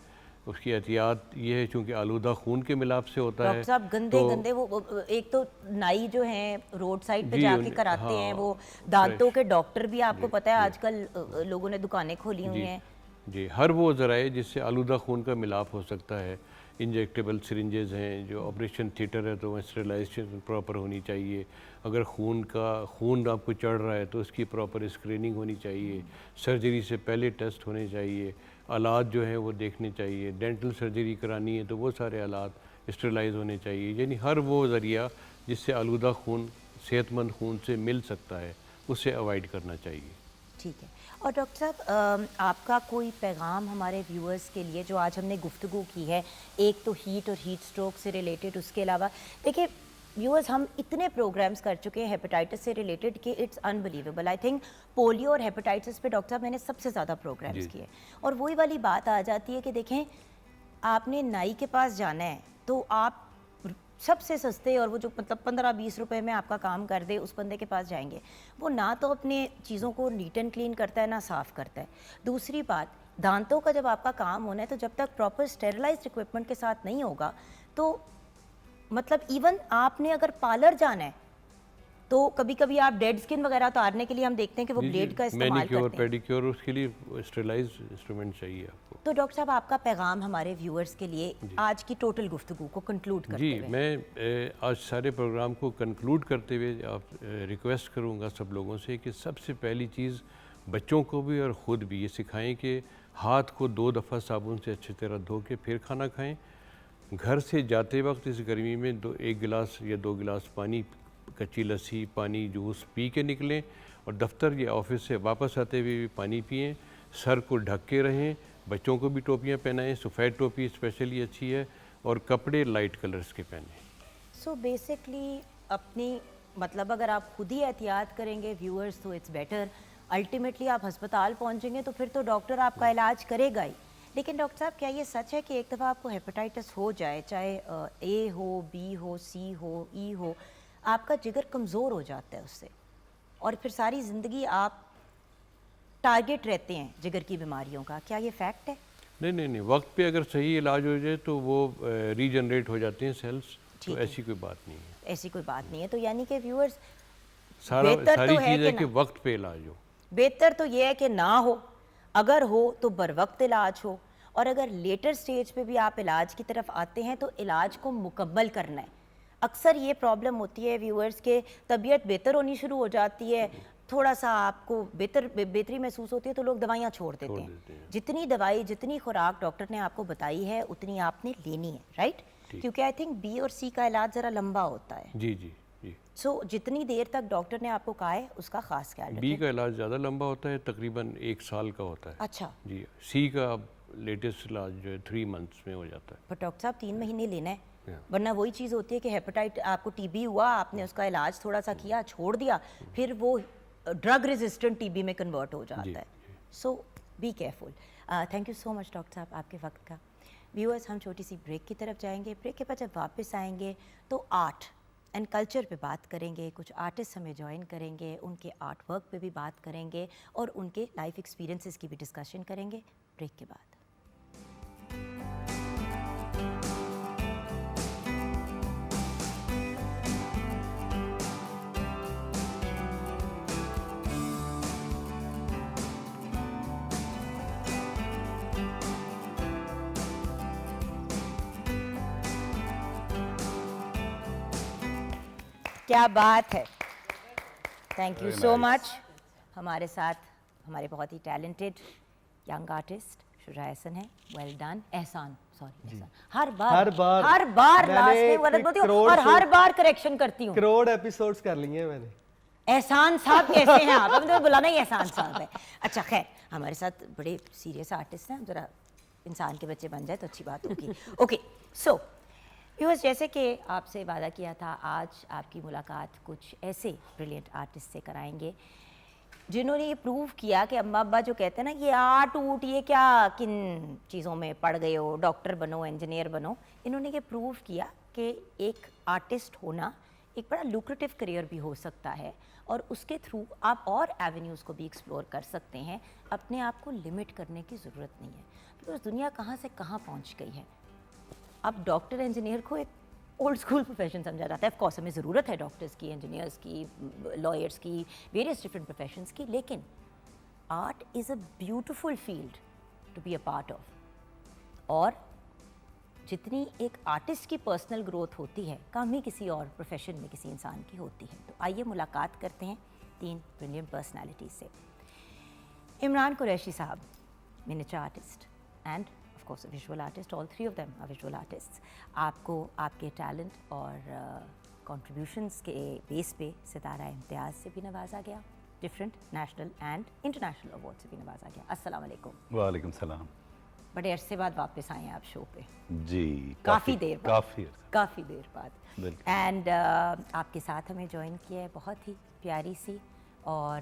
उसकी एहतियात ये है चूँकि आलूदा खून के मिलाप से होता है। डॉक्टर साहब गंदे गंदे वो एक तो नाई जो हैं रोड साइड पे जी, जाके कराते हैं, वो दांतों के डॉक्टर भी आपको पता है आजकल लोगों ने दुकानें खोली हुई हैं। जी, हर वो ज़राए जिससे आलूदा खून का मिलाप हो सकता है। इंजेक्टेबल सिरिंजेस हैं, जो ऑपरेशन थिएटर है तो वहाँ स्टेरिलाइजेशन प्रॉपर होनी चाहिए। अगर खून आपको चढ़ रहा है तो उसकी प्रॉपर स्क्रीनिंग होनी चाहिए। सर्जरी से पहले टेस्ट होने चाहिए। आलात जो हैं वो देखने चाहिए। डेंटल सर्जरी करानी है तो वो सारे आलात स्टेरिलाइज होने चाहिए। यानी हर वो ज़रिया जिससे आलूदा खून सेहतमंद खून से मिल सकता है उसे अवॉइड करना चाहिए। ठीक है। और डॉक्टर साहब आपका कोई पैगाम हमारे व्यूअर्स के लिए, जो आज हमने गुफ्तगू की है, एक तो हीट और हीट स्ट्रोक से रिलेटेड, उसके अलावा देखिए व्यूअर्स हम इतने प्रोग्राम्स कर चुके हैं हेपेटाइटिस से रिलेटेड कि it's unbelievable. I think polio और हेपेटाइटिस पे डॉक्टर साहब मैंने सबसे ज़्यादा प्रोग्राम्स किए, और वही वाली बात आ जाती है कि देखें आपने नाई के पास जाना है तो आप सबसे सस्ते और वो जो मतलब 15-20 रुपए में आपका काम कर दे उस बंदे के पास जाएंगे। वो ना तो अपने चीज़ों को नीट एंड क्लीन करता है ना साफ़ करता है। दूसरी बात, दांतों का जब आपका काम होना है तो जब तक प्रॉपर स्टेरिलाइज्ड इक्विपमेंट के साथ नहीं होगा तो मतलब इवन आपने अगर पार्लर जाना है तो कभी कभी आप डेड स्किन वगैरह उतारने के लिए हम देखते हैं कि वो ब्लेड का इस्तेमाल करते हैं। पेडिक्योर, उसके लिए स्टेरिलाइज्ड इंस्ट्रूमेंट चाहिए आपको। तो डॉक्टर साहब आपका पैगाम हमारे व्यूअर्स के लिए आज की टोटल गुफ्तगू को कंक्लूड करते हुए। मैं आज सारे प्रोग्राम को कंक्लूड करते हुए आप रिक्वेस्ट करूंगा सब लोगों से कि सबसे पहली चीज़ बच्चों को भी और ख़ुद भी ये सिखाएं कि हाथ को 2 दफ़ा साबुन से अच्छी तरह धो के फिर खाना खाएं। घर से जाते वक्त इस गर्मी में 1 गिलास या 2 गिलास पानी, कच्ची लस्सी, पानी, जूस पी के निकलें, और दफ्तर या ऑफिस से वापस आते हुए भी पानी पिएं। सर को ढक के रहें। बच्चों को भी टोपियाँ पहनाएं, सफ़ेद टोपी स्पेशली अच्छी है, और कपड़े लाइट कलर्स के पहनें। सो बेसिकली अपनी मतलब अगर आप खुद ही एहतियात करेंगे व्यूअर्स तो इट्स बेटर। अल्टीमेटली आप अस्पताल पहुंचेंगे तो फिर तो डॉक्टर आपका इलाज करेगा ही। लेकिन डॉक्टर साहब क्या ये सच है कि एक दफ़ा आपको हेपेटाइटिस हो जाए, चाहे ए हो, बी हो, सी हो, ई हो, आपका जिगर कमज़ोर हो जाता है उससे, और फिर सारी ज़िंदगी आप टारगेट रहते हैं जिगर की बीमारियों का? क्या ये फैक्ट है? नहीं, वक्त पे अगर सही इलाज हो जाए तो वो रीजनरेट हो जाते हैं सेल्स, तो ऐसी कोई बात नहीं है। ऐसी कोई बात नहीं है। तो यानी कि व्यूअर्स सारी चीज़ है कि वक्त पे इलाज हो। बेहतर तो ये है कि ना हो, अगर हो तो बर वक्त इलाज हो, और अगर लेटर स्टेज पे भी आप इलाज की तरफ आते हैं तो इलाज को मुकम्मल करना है। अक्सर ये प्रॉब्लम होती है व्यूअर्स के तबीयत बेहतर होनी शुरू हो जाती है, थोड़ा सा आपको बेहतरी महसूस होती है तो लोग दवाइयाँ छोड़ देते हैं। जितनी दवाई, जितनी खुराक डॉक्टर ने आपको बताई है उतनी आपने लेनी है, राइट? क्योंकि आई थिंक बी और सी का इलाज ज़रा लंबा होता है। जी। सो जितनी देर तक डॉक्टर ने आपको कहा है उसका खास ख्याल रखें। बी का इलाज ज़्यादा लंबा होता है, तकरीबन 1 साल का होता है। अच्छा जी। सी का लेटेस्ट इलाज जो है 3 मंथ्स में हो जाता है। पर डॉक्टर साहब 3 महीने लेना है, वरना वही चीज़ होती है कि हेपेटाइट आपको टीबी हुआ, आपने उसका इलाज थोड़ा सा किया, छोड़ दिया, फिर वो ड्रग रेजिस्टेंट टीबी में कन्वर्ट हो जाता है। So be careful. Thank you so much doctor साहब आपके वक्त का। व्यूअर्स हम छोटी सी ब्रेक की तरफ जाएंगे। ब्रेक के बाद जब वापस आएंगे तो आर्ट एंड कल्चर पे बात करेंगे, कुछ आर्टिस्ट हमें ज्वाइन करेंगे, उनके आर्ट वर्क पे भी बात करेंगे और उनके लाइफ एक्सपीरियंसेस की भी डिस्कशन करेंगे ब्रेक के बाद। क्या बात है, थैंक यू सो मच। हमारे साथ हमारे बहुत ही talented young artist Shuja Ehsan है। Well done. एहसान, सॉरी एहसान। हर बार लास्ट में गलत बोलती हूँ और हर बार करेक्शन करती हूँ। करोड़ एपिसोड्स कर लिए हैं मैंने। एहसान साहब कैसे हैं आप? अभी तो बुलाना ही एहसान साहब है। अच्छा खैर, हमारे साथ बड़े सीरियस आर्टिस्ट हैं, जरा इंसान के बच्चे बन जाए तो अच्छी बात होगी। ओके सो व्यूअर्स, जैसे कि आपसे वादा किया था, आज आपकी मुलाकात कुछ ऐसे ब्रिलियंट आर्टिस्ट से कराएंगे जिन्होंने ये प्रूव किया कि अम्मा अब्बा जो कहते हैं ना ये आर्ट ऊट ये क्या किन चीज़ों में पड़ गए हो, डॉक्टर बनो, इंजीनियर बनो, इन्होंने ये प्रूव किया कि एक आर्टिस्ट होना एक बड़ा लुक्रेटिव करियर भी हो सकता है और उसके थ्रू आप और एवेन्यूज़ को भी एक्सप्लोर कर सकते हैं। अपने आप को लिमिट करने की ज़रूरत नहीं है। तो दुनिया कहाँ से कहाँ पहुँच गई है। अब डॉक्टर इंजीनियर को एक ओल्ड स्कूल प्रोफेशन समझा जाता है। ऑफ कोर्स हमें ज़रूरत है डॉक्टर्स की, इंजीनियर्स की, लॉयर्स की, वेरियस डिफरेंट प्रोफेशंस की, लेकिन art is a beautiful field to be a part of. और जितनी एक आर्टिस्ट की पर्सनल ग्रोथ होती है, कम ही किसी और प्रोफेशन में किसी इंसान की होती है। तो आइए मुलाकात करते हैं 3 ब्रिलियंट पर्सनालिटीज से। इमरान कुरैशी साहब, miniature artist and of course a visual artist, all 3 of them are visual artists. आपको आपके टैलेंट और कंट्रीब्यूशंस के बेस पे सितारा इम्तियाज़ से भी नवाजा गया, different national and international award से भी नवाजा गया। अस्सलाम वालेकुम। वालेकुम सलाम। बड़े अरसे बाद वापस आए हैं आप शो पे। जी, काफ़ी देर बाद, काफ़ी देर बाद। बिल्कुल। एंड आपके साथ हमें ज्वाइन किया है बहुत ही प्यारी सी और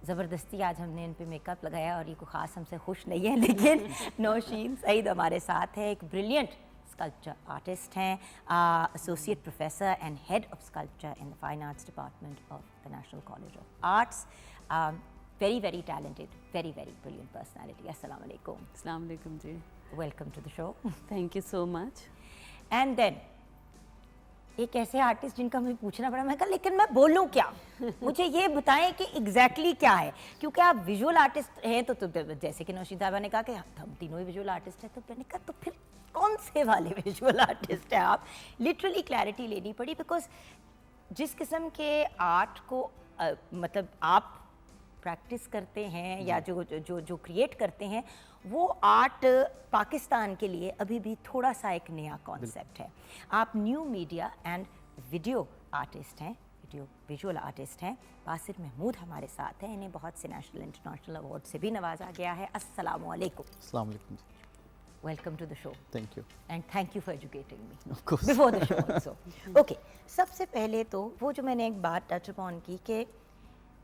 ज़बरदस्ती आज हमने इन पे मेकअप लगाया और ये कोई ख़ास हमसे खुश नहीं है, लेकिन नौशीन सईद हमारे साथ है। एक ब्रिलियंट स्कल्पचर आर्टिस्ट हैं, associate professor and head of sculpture in the fine arts department of the national college of arts. very very talented, very very brilliant personality. Assalamu alaikum. अस्सलाम वालेकुम जी। Welcome to the show. Thank you so much. And then एक ऐसे artist जिनका मुझे पूछना पड़ा, मैं कहा लेकिन मैं बोलूं क्या, मुझे ये बताएं कि एग्जैक्टली क्या है, क्योंकि आप विजुअल आर्टिस्ट हैं तो जैसे कि नौशीन साहबा ने कहा कि हम तीनों ही विजुअल आर्टिस्ट हैं, तो मैंने कहा तो फिर कौन से वाले विजुअल आर्टिस्ट हैं आप। लिटरली क्लैरिटी लेनी पड़ी, बिकॉज जिस किस्म के आर्ट को मतलब आप प्रैक्टिस करते हैं या जो क्रिएट करते हैं, वो आर्ट पाकिस्तान के लिए अभी भी थोड़ा सा एक नया कॉन्सेप्ट है। आप new media and video artist हैं, वीडियो विजुअल आर्टिस्ट हैं। बासिर महमूद हमारे साथ हैं, इन्हें बहुत से नेशनल इंटरनेशनल अवार्ड से भी नवाजा गया है। अस्सलामु अलैकुम। अस्सलाम वालेकुम। Welcome to the show. Thank you. And thank you for educating me Of course. Before the show also. Okay, सबसे पहले तो वो जो मैंने एक बात टच अपॉन की कि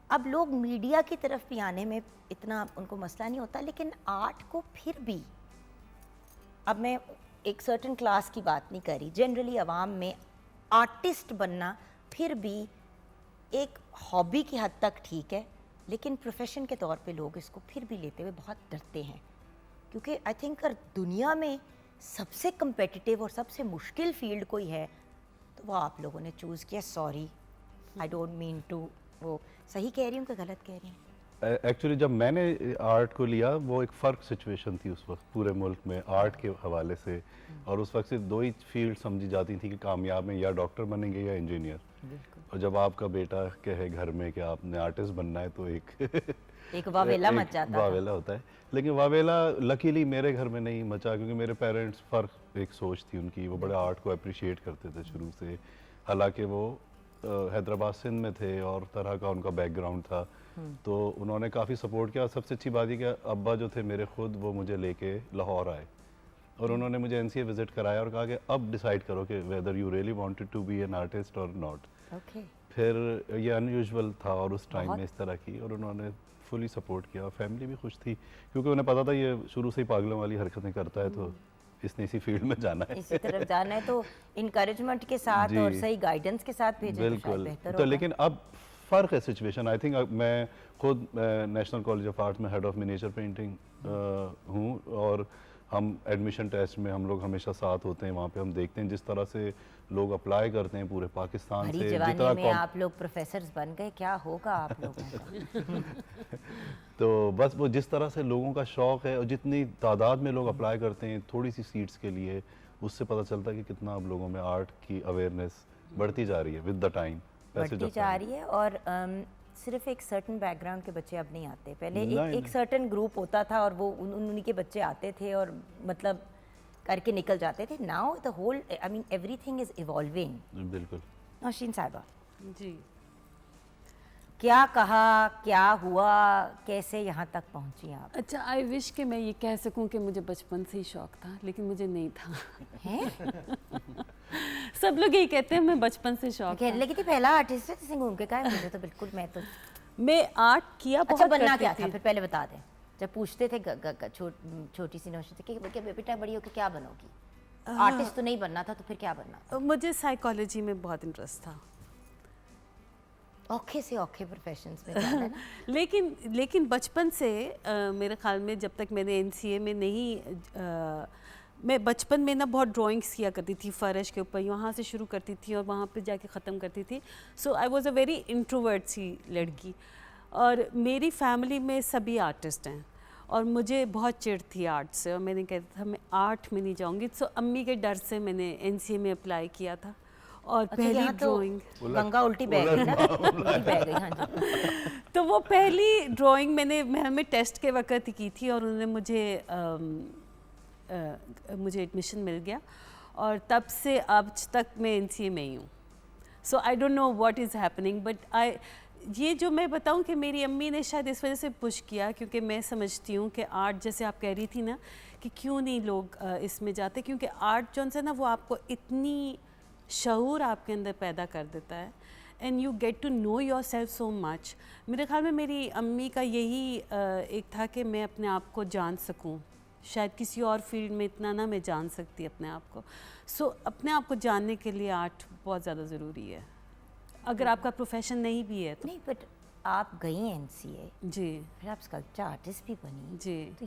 अब लोग मीडिया की तरफ भी आने में इतना उनको मसला नहीं होता, लेकिन आर्ट को फिर भी, अब मैं एक सर्टेन क्लास की बात नहीं कर रही, जनरली आवाम में आर्टिस्ट बनना फिर भी एक हॉबी की हद तक ठीक है, लेकिन प्रोफेशन के तौर पे लोग इसको फिर भी लेते हुए बहुत डरते हैं, क्योंकि आई थिंक अगर दुनिया में सबसे कम्पिटिटिव और सबसे मुश्किल फील्ड कोई है तो वो आप लोगों ने चूज़ किया। Sorry, I don't mean to, वो सही कह रही हूँ कि गलत कह रही हूँ? एक्चुअली जब मैंने आर्ट को लिया, वो एक फ़र्क सिचुएशन थी उस वक्त पूरे मुल्क में आर्ट के हवाले से, और उस वक्त सिर्फ 2 ही फील्ड समझी जाती थी कि कामयाब में या डॉक्टर बनेंगे या इंजीनियर। और जब आपका बेटा कहे घर में कि आपने आर्टिस्ट बनना है तो एक वावेला मच जाता था। वावेला होता है, लेकिन वावेला लकीली मेरे घर में नहीं मचा, क्योंकि मेरे पेरेंट्स फ़र्क एक सोच थी उनकी, वो बड़े आर्ट को अप्रिशिएट करते थे शुरू से। हालांकि वो हैदराबाद सिंध में थे और तरह का उनका बैकग्राउंड था, तो उन्होंने काफ़ी सपोर्ट किया। सबसे अच्छी बात ये कि अब्बा जो थे मेरे खुद, वो मुझे लेके लाहौर आए और उन्होंने मुझे एनसीए विज़िट कराया और कहा कि अब डिसाइड करो कि whether you really wanted to be an artist और नॉट। फिर ये अनयूजुअल था और उस टाइम में इस तरह की, और उन्होंने फुली सपोर्ट किया। फैमिली भी खुश थी, क्योंकि उन्हें पता था ये शुरू से ही पागलों वाली हरकतें करता है, तो इसने इसी फील्ड में जाना है, इसी तरफ जाना है, तो इनकरेजमेंट के साथ और सही गाइडेंस के साथ भेजें तो शायद बिल्कुल। बेहतर तो होगा। लेकिन अब फ़र्क है सिचुएशन। आई थिंक मैं खुद नेशनल कॉलेज ऑफ आर्ट्स में हेड ऑफ मिनिएचर पेंटिंग हूँ, और हम एडमिशन टेस्ट में हम लोग हमेशा साथ होते हैं। वहाँ पे हम देखते हैं जिस तरह से लोग अप्लाई करते हैं पूरे पाकिस्तान भरी से, जवानी में आप लोग प्रोफेसर्स बन गए, क्या होगा आप लोगों का? तो बस वो जिस तरह से लोगों का शौक़ है और जितनी तादाद में लोग अप्लाई करते हैं थोड़ी सी सीट्स के लिए, उससे पता चलता है कि कितना अब लोगों में आर्ट की अवेयरनेस बढ़ती जा रही है विद द टाइम, बढ़ती जा रही है। और सिर्फ एक सर्टन बैकग्राउंड के बच्चे अब नहीं आते, पहले नहीं, एक सर्टन ग्रुप होता था और वो उन्हीं के बच्चे आते थे और मतलब करके निकल जाते थे। Now the whole, I mean everything is evolving. बिल्कुल। नौशीन साहिबा, जी, क्या कहा, क्या हुआ, कैसे यहाँ तक पहुँची आप? अच्छा, आई विश कि मैं ये कह सकूं कि मुझे बचपन से ही शौक था, लेकिन मुझे नहीं था। हैं? सब लोग यही कहते हैं, मैं बचपन से शौक था। लेकिन ये पहला आर्टिस्ट है जिसे घूम के कहा है, मुझे तो बिल्कुल, मैं तो मैं आर्ट किया अच्छा बहुत बनना करती क्या थी। था फिर पहले बता दें। जब पूछते थे छोटी सी नौशीन से कि बेटा बड़ी होकर क्या बनोगी, आर्टिस्ट तो नहीं बनना था, तो फिर क्या बनना था? मुझे साइकोलॉजी में बहुत इंटरेस्ट था। औखे से औखे प्रोफेशंस में जाना है ना। लेकिन बचपन से मेरे ख्याल में जब तक मैंने एनसीए में नहीं मैं बचपन में ना बहुत ड्राइंग्स किया करती थी फर्श के ऊपर, वहाँ से शुरू करती थी और वहाँ पे जाके ख़त्म करती थी। So I was a very introvert सी लड़की, और मेरी फैमिली में सभी आर्टिस्ट हैं और मुझे बहुत चिढ़ थी आर्ट से, और मैंने कहता था मैं आर्ट में नहीं जाऊँगी। सो अम्मी के डर से मैंने एनसीए में अप्लाई किया था, और अच्छा, पहली यहाँ तो ड्राइंग गंगा उल्टी बह गई ना, उल्टी बह गई। हाँ जी। तो वो पहली ड्राइंग मैंने में टेस्ट के वक्त ही की थी, और उन्होंने मुझे एडमिशन मिल गया, और तब से अब तक मैं एनसीए में ही हूँ। So I don't know what is happening, but ये जो मैं बताऊँ कि मेरी अम्मी ने शायद इस वजह से पुश किया, क्योंकि मैं समझती हूँ कि आर्ट, जैसे आप कह रही थी ना कि क्यों नहीं लोग इसमें जाते, क्योंकि आर्ट जो है ना वो आपको इतनी शऊर आपके अंदर पैदा कर देता है, and you get to know yourself so much. मेरे ख्याल में मेरी अम्मी का यही एक था कि मैं अपने आप को जान सकूं, शायद किसी और फील्ड में इतना ना मैं जान सकती अपने आप को। सो अपने आप को जानने के लिए आर्ट बहुत ज़्यादा ज़रूरी है, अगर आपका प्रोफेशन नहीं भी है तो। नहीं, बट आप गई एनसीए, जी फिर आप स्कल्पचर आर्टिस्ट भी बनी, जी। तो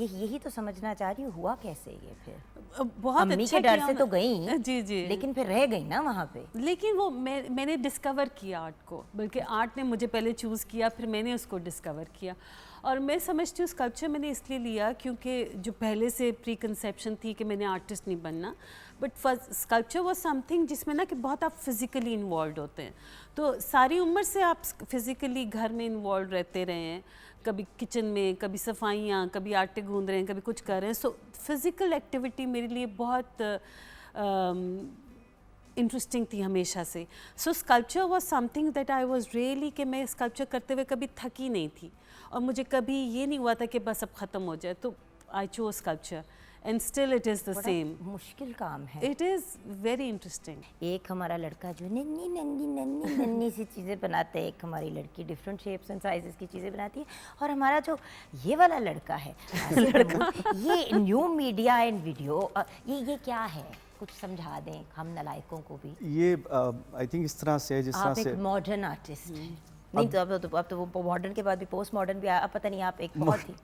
यही तो समझना चाह रही हूँ, हुआ कैसे ये फिर? बहुत अम्मी अच्छा के डर किया से तो मैं- गई, जी जी, लेकिन फिर रह गई ना वहाँ पे। लेकिन वो मैंने डिस्कवर किया आर्ट को, बल्कि आर्ट ने मुझे पहले चूज़ किया, फिर मैंने उसको डिस्कवर किया। और मैं समझती हूँ स्कल्पचर मैंने इसलिए लिया क्योंकि जो पहले से प्री कंसेप्शन थी कि मैंने आर्टिस्ट नहीं बनना, बट स्कल्पचर वाज समथिंग जिसमें ना कि बहुत आप फिज़िकली इन्वॉल्व होते हैं। तो सारी उम्र से आप फिज़िकली घर में इन्वॉल्व रहते रहे हैं, कभी किचन में, कभी सफाइयाँ, कभी आटे गूंद रहे हैं, कभी कुछ कर रहे हैं। सो फिज़िकल एक्टिविटी मेरे लिए बहुत इंटरेस्टिंग थी हमेशा से। So sculpture was something that I was really, कि मैं स्कल्पचर करते हुए कभी थकी नहीं थी, और मुझे कभी ये नहीं हुआ था कि बस अब ख़त्म हो जाए। तो I chose sculpture and still it is the बड़ा सेम। मुश्किल काम है। It is very interesting. एक हमारा लड़का जो नन्ही नन्ही नन्ही नन्ही सी चीज़ें बनाता है, एक हमारी लड़की डिफरेंट शेप्स एंड साइजेस की चीज़ें बनाती है, और हमारा जो ये वाला लड़का है ये न्यू मीडिया एंड वीडियो, ये क्या है? कुछ समझा दें हम नलायकों को भी। ये आई थिंक इस तरह से जिस तरह आप से एक मॉडर्न आर्टिस्ट हैं। नहीं तो अब तो वो मॉडर्न के बाद भी पोस्ट मॉडर्न भी आया, अब पता नहीं आप एक बहुत ही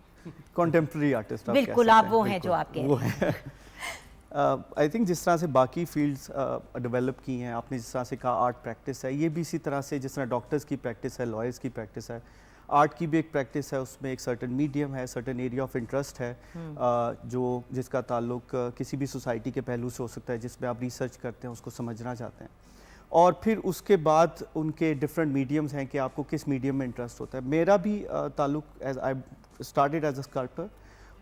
कंटेम्प्रेरी आर्टिस्ट बिल्कुल आप वो हैं जो आप कह रहे हैं। आई थिंक जिस तरह से बाकी फील्ड्स डेवलप की हैं, आपने जिस तरह से कहा आर्ट प्रैक्टिस है, ये भी इसी तरह से जिस तरह डॉक्टर्स की प्रैक्टिस है, लॉयर्स की प्रैक्टिस है, आर्ट की भी एक प्रैक्टिस है। उसमें एक सर्टेन मीडियम है, सर्टेन एरिया ऑफ इंटरेस्ट है, जो जिसका ताल्लुक किसी भी सोसाइटी के पहलू से हो सकता है, जिसमें आप रिसर्च करते हैं, उसको समझना चाहते हैं। और फिर उसके बाद उनके डिफरेंट मीडियम्स हैं कि आपको किस मीडियम में इंटरेस्ट होता है। मेरा भी ताल्लुक as I started as a sculptor,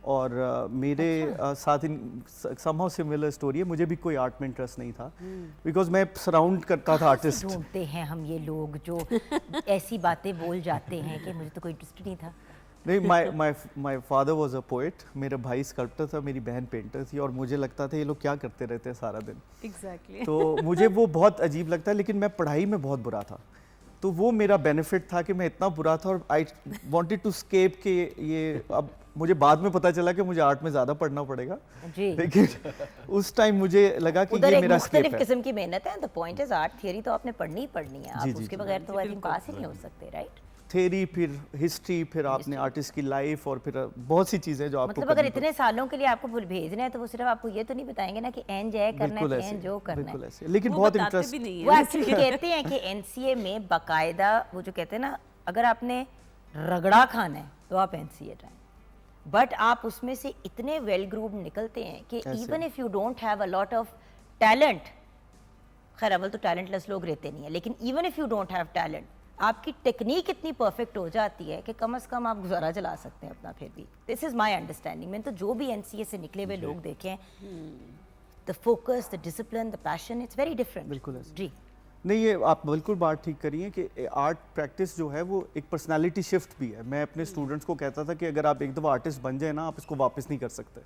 और मेरे साथ समहाउ सिमिलर स्टोरी है। मुझे भी कोई आर्ट में इंटरेस्ट नहीं था, बिकॉज मैं सराउंड करता था आर्टिस्ट। ढूंढते हैं हम ये लोग जो ऐसी बातें बोल जाते हैं कि मुझे तो कोई इंटरेस्ट नहीं था। नहीं, my father was a poet, मेरा भाई स्कल्पटर था, मेरी बहन पेंटर थी, और मुझे लगता था ये लोग क्या करते रहते हैं सारा दिन। एग्जैक्टली। तो मुझे वो बहुत अजीब लगता है, लेकिन मैं पढ़ाई में बहुत बुरा था, तो वो मेरा बेनिफिट था कि मैं इतना बुरा था, और आई वांटेड टू स्केप कि ये अब मुझे बाद में पता चला कि मुझे आर्ट में ज़्यादा पढ़ना पड़ेगा, जी। लेकिन उस टाइम मुझे लगा कि उधर ये एक मेरा मुख्तलिफ स्केप है। किस्म की मेहनत है। The point is art theory तो आपने पढ़नी ही पढ़नी है, आप जी, जी, उसके जी। बगैर तो आई थिंक पास ही नहीं हो सकते, राइट? थ्योरी, फिर हिस्ट्री, फिर आपने आर्टिस्ट की लाइफ, और फिर बहुत सी चीज़ें जो आपको मतलब अगर करनी इतने सालों के लिए आपको भेजना है तो वो सिर्फ आपको ये तो नहीं बताएंगे ना कि एंजॉय करना बिल्कुल है, ऐसे, एंजॉय करना बिल्कुल है। ऐसे, लेकिन वो बहुत बताते इंटरेस्ट। भी नहीं वो है। एक्चुअली कहते हैं कि एनसीए में बाकायदा वो जो कहते हैं ना, अगर आपने रगड़ा खाना है तो आप एनसीए जाएं, बट आप उसमें से इतने वेल ग्रूम्ड निकलते हैं कि even if you don't have a lot of talent, खैर अव्वल तो टैलेंटलेस लोग रहते नहीं है, लेकिन even if you don't have talent, आपकी टेक्निक इतनी परफेक्ट हो जाती है कि कम से कम आप गुजारा चला सकते हैं अपना। फिर भी दिस इज माय अंडरस्टैंडिंग। मैंने तो जो भी एनसीए से निकले हुए लोग देखे हैं, the focus, the discipline, the passion, it's very different. बिल्कुल ऐसे। जी। नहीं, ये आप बिल्कुल बात ठीक करिए कि आर्ट प्रैक्टिस जो है वो एक पर्सनालिटी शिफ्ट भी है। मैं अपने स्टूडेंट्स को कहता था कि अगर आप एक दफ़ा आर्टिस्ट बन जाए ना, आप इसको वापस नहीं कर सकते।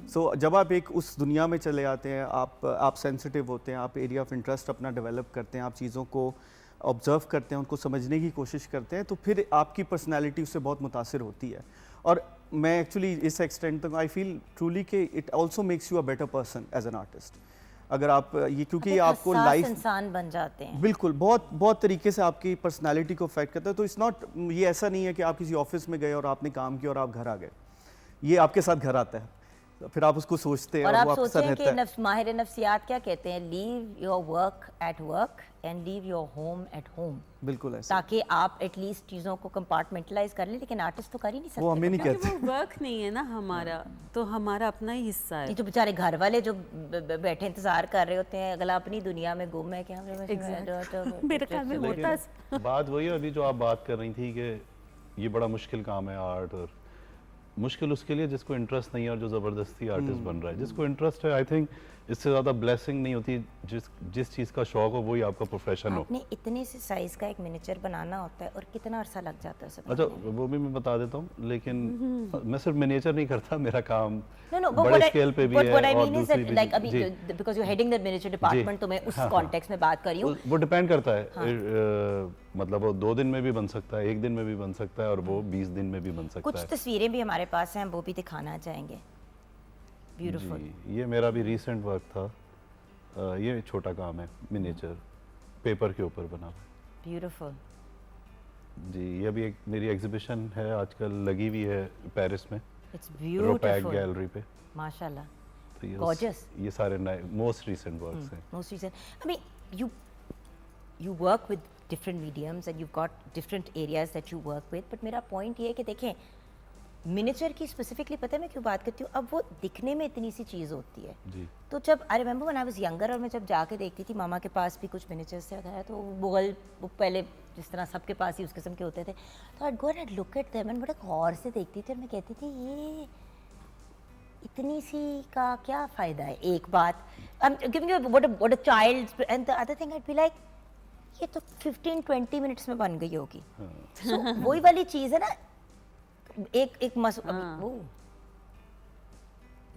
सो जब आप एक उस दुनिया में चले आते हैं, आप सेंसिटिव होते हैं, आप एरिया ऑफ इंटरेस्ट अपना डेवलप करते हैं, आप चीज़ों को ऑब्जर्व करते हैं, उनको समझने की कोशिश करते हैं, तो फिर आपकी पर्सनालिटी उससे बहुत मुतासिर होती है। और मैं एक्चुअली इस एक्सटेंट तक आई फील ट्रूली कि it also makes you a better person as an artist. अगर आप ये क्योंकि ये एक आपको हसास लाइफ इंसान बन जाते हैं। बिल्कुल बहुत बहुत तरीके से आपकी पर्सनालिटी को अफेक्ट करता है। तो इट्स नॉट, ये ऐसा नहीं है कि आप किसी ऑफिस में गए और आपने काम किया और आप घर आ गए, ये आपके साथ घर आता है, फिर आप उसको सोचते हैं और और आप वो आपके साथ सोचें कि रहता है। माहिर नफ्सियात क्या कहते हैं, leave your work at work and leave your home at home, बिल्कुल ऐसा, ताकि आप एटलीस्ट चीज़ों को कंपार्टमेंटलाइज कर लें। लेकिन आर्टिस्ट तो कर ही नहीं सकते। वो हमें नहीं क्योंकि कहते। वो वर्क नहीं है ना हमारा, तो हमारा अपना ही हिस्सा है। ये जो बेचारे घर वाले जो बैठे इंतजार कर रहे होते हैं, अगला अपनी दुनिया में गुम है कि हम मेरे ख्याल में होता है। बात वही है अभी जो आप बात कर रही थी कि ये बड़ा मुश्किल काम है आर्ट, और मुश्किल उसके लिए जिसको इंटरेस्ट नहीं है और जो ज़बरदस्ती आर्टिस्ट बन रहा है। जिसको इंटरेस्ट है, आई थिंक इससे ज़्यादा ब्लेसिंग नहीं होती। जिस चीज़ का शौक हो वही आपका प्रोफेशन हो। आपने इतने से साइज का एक मिनिएचर बनाना होता है और कितना अरसा लग जाता है उसे अच्छा, बनाने में? वो भी मैं बता देता हूँ, लेकिन मैं सिर्फ मिनिएचर नहीं करता, मेरा काम No, बड़े स्केल पे भी है what I और mean is दूसरी that भी like अभी जी। because you're heading the miniature department, तो मैं उस कॉन्टेक्स्ट में बात कर रही हूँ। वो डिपेंड करता है मतलब वो 2 दिन में भी बन सकता है, 1 दिन में भी बन सकता है, और वो 20 दिन में भी बन सकता कुछ है। तस्वीरें भी हमारे पास हैं, हम वो भी दिखाना चाहेंगे। ब्यूटीफुल। जी, ये मेरा भी रीसेंट वर्क था। ये छोटा काम है, मिनिएचर पेपर के ऊपर बना हुआ। ब्यूटीफुल। जी, ये अभी एक मेरी एग्जीबिशन है आजकल लगी हुई है पेरिस में, इट्स रोपैक ब्यूटीफुल गैलरी पे। माशाल्लाह। तो ये Gorgeous. ये सारे मोस्ट रीसेंट वर्क्स हैं। Most recent. I mean, you work with different mediums and you've got different areas that you work with. But मेरा point ये है कि देखें, मिनिएचर की स्पेसिफिकली पता है मैं क्यों बात करती हूँ, अब वो दिखने में इतनी सी चीज़ होती है। जी। तो जब I remember when I was younger, और मैं जब जाके देखती थी मामा के पास भी कुछ मिनिएचर्स से लगाया, तो मुगल वो पहले जिस तरह सबके पास ही उस किस्म के होते थे, तो I go and look at them and बड़े गौर से देखती थी और मैं कहती थी ये इतनी सी का क्या फ़ायदा है। एक बात I am giving you what a child, and the other thing I be like ये तो 15-20 मिनट्स में बन गई होगी। So, वही वाली चीज़ है ना, एक वो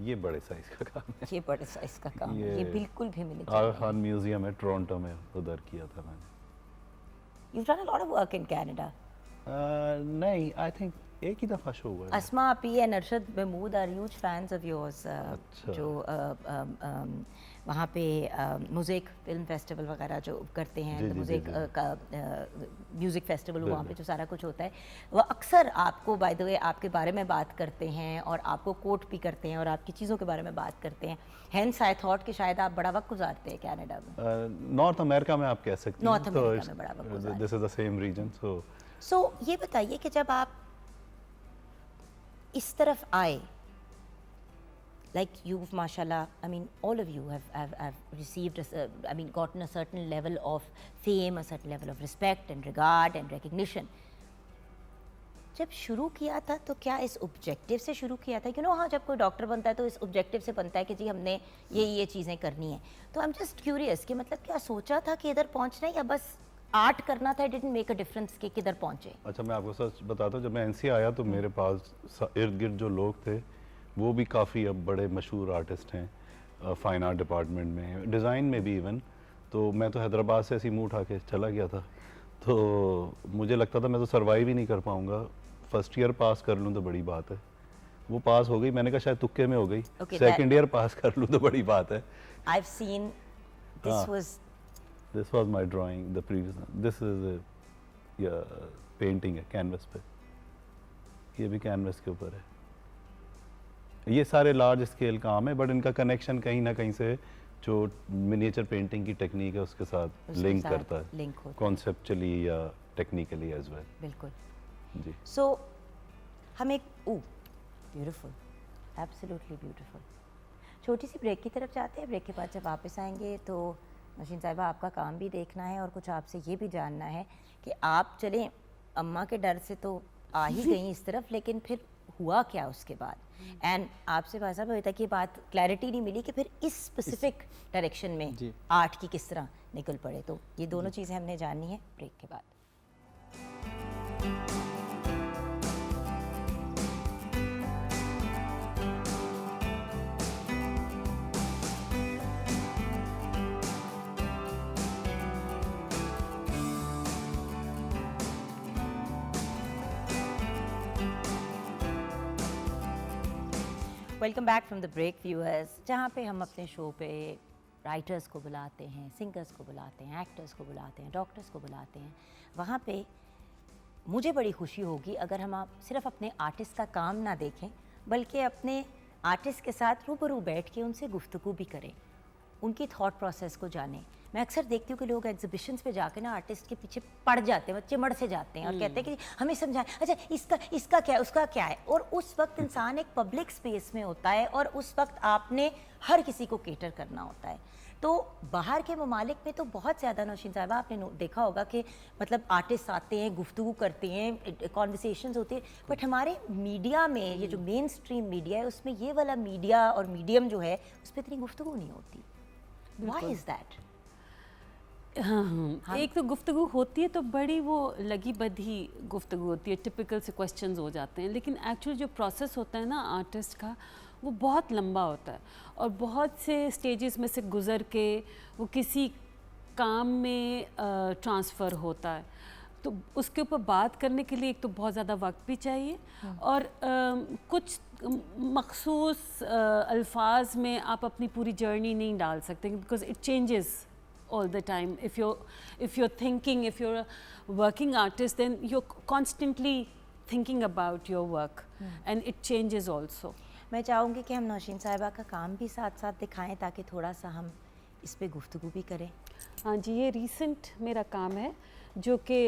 ये बड़े साइज का काम है। ये बड़े साइज का काम है, ये बिल्कुल भी मिनिएचर। आगा खान म्यूजियम है टोरंटो में, उधर किया था मैंने। You've done a lot of work in Canada. नहीं, आई थिंक एक ही दफ़ा शो हुआ है। Asma Api and Arshad Mahmood are huge fans of yours. अच्छा। जो वहाँ पे म्यूज़िक फिल्म फेस्टिवल वगैरह जो करते हैं, जी, तो जी, म्यूज़िक जी, जी। का म्यूज़िक फेस्टिवल वहाँ पे जो सारा कुछ होता है, वो अक्सर आपको बाय द वे आपके बारे में बात करते हैं और आपको कोट भी करते हैं और आपकी चीज़ों के बारे में बात करते हैं। Hence I thought कि शायद आप बड़ा वक्त गुजारते हैं कनाडा में। नॉर्थ अमेरिका में आप कह सकती हैं। North America में बड़ा वक्त गुजारते this is the same reason. So ये बताइए कि जब आप इस तरफ आए, like you've mashallah, I mean all of you have received I mean gotten a certain level of fame, a certain level of respect and regard and recognition. जब शुरू किया था तो क्या इस ऑब्जेक्टिव से शुरू किया था? हाँ, जब कोई डॉक्टर बनता है तो इस ऑब्जेक्टिव से बनता है कि जी हमने ये चीज़ें करनी है। तो आई एम जस्ट क्यूरियस कि मतलब क्या सोचा था कि इधर पहुंचना है या बस आर्ट करना था? डिडंट मेक अ डिफरेंस कि किधर पहुंचे। अच्छा, मैं आपको सच बताता हूँ, जब मैं एनसी आया तो मेरे पास इर्द गिर्द जो लोग थे वो भी काफ़ी अब बड़े मशहूर आर्टिस्ट हैं, फ़ाइन आर्ट डिपार्टमेंट में, डिज़ाइन में भी इवन। तो मैं तो हैदराबाद से ऐसी मुँह उठा के चला गया था, तो मुझे लगता था मैं तो सर्वाइव ही नहीं कर पाऊँगा। फर्स्ट ईयर पास कर लूँ तो बड़ी बात है, वो पास हो गई। मैंने कहा शायद तुक्के में हो गई। सेकंड ईयर पास कर लूँ तो बड़ी बात है। I've seen this was my drawing, the previous this is a painting है कैनवस पे, ये भी कैनवस के ऊपर है। ये सारे लार्ज स्केल काम है, बट इनका कनेक्शन कहीं ना कहीं से जो मिनिएचर पेंटिंग की टेक्निक है उसके साथ लिंक करता है, लिंक होता है कॉन्सेप्चुअली या टेक्निकली एज वेल। बिल्कुल। जी। सो हम एक ब्यूटीफुल, एब्सोल्युटली ब्यूटीफुल। छोटी सी ब्रेक की तरफ जाते हैं। ब्रेक के बाद जब वापस आएंगे तो नौशीन साहिबा आपका काम भी देखना है और कुछ आपसे ये भी जानना है कि आप चलें अम्मा के डर से तो आ ही गई इस तरफ, लेकिन फिर हुआ क्या उसके बाद। एंड आपसे भाई साहब अभी तक ये बात क्लैरिटी नहीं मिली कि फिर इस स्पेसिफिक डायरेक्शन में जी। आर्ट की किस तरह निकल पड़े। तो ये दोनों चीज़ें हमने जाननी है ब्रेक के बाद। Welcome back from the break viewers, जहाँ पे हम अपने शो पे राइटर्स को बुलाते हैं, सिंगर्स को बुलाते हैं, एक्टर्स को बुलाते हैं, डॉक्टर्स को बुलाते हैं, वहाँ पे मुझे बड़ी खुशी होगी अगर हम आप सिर्फ अपने आर्टिस्ट का काम ना देखें बल्कि अपने आर्टिस्ट के साथ रूबरू बैठ के उनसे गुफ्तगू भी करें, उनकी थॉट प्रोसेस को जानें। मैं अक्सर देखती हूँ कि लोग एग्जीबिशंस पे जाके ना आर्टिस्ट के पीछे पड़ जाते हैं, चिमड़ से जाते हैं और कहते हैं कि हमें समझाएं, अच्छा इसका क्या है, उसका क्या है। और उस वक्त इंसान एक पब्लिक स्पेस में होता है और उस वक्त आपने हर किसी को केटर करना होता है। तो बाहर के ममालिक में तो बहुत ज़्यादा, नौशीन साहिबा आपने देखा होगा कि मतलब आर्टिस्ट आते हैं, गुफ्तगू करते हैं, कॉन्वर्सेशंस होती है, बट हमारे मीडिया में ये जो मेन स्ट्रीम मीडिया है उसमें ये वाला मीडिया और मीडियम जो है उस पर इतनी गुफ्तगू नहीं होती। Why is that? हाँ, एक तो गुफ्तगू होती है तो बड़ी वो लगी बधी गुफ्तगू होती है, टिपिकल से क्वेश्चंस हो जाते हैं, लेकिन एक्चुअल जो प्रोसेस होता है ना आर्टिस्ट का वो बहुत लंबा होता है और बहुत से स्टेजेस में से गुज़र के वो किसी काम में ट्रांसफ़र होता है। तो उसके ऊपर बात करने के लिए एक तो बहुत ज़्यादा वक्त भी चाहिए और कुछ मखसूस अल्फाज में आप अपनी पूरी जर्नी नहीं डाल सकते because it changes all the time. If you're thinking, if you're a working artist, then you're constantly thinking about your work and it changes also. मैं चाहूँगी कि हम नौशीन साहिबा का काम भी साथ साथ दिखाएं ताकि थोड़ा सा हम इस पे गुफ्तगू भी करें। हाँ जी, ये रीसेंट मेरा काम है जो कि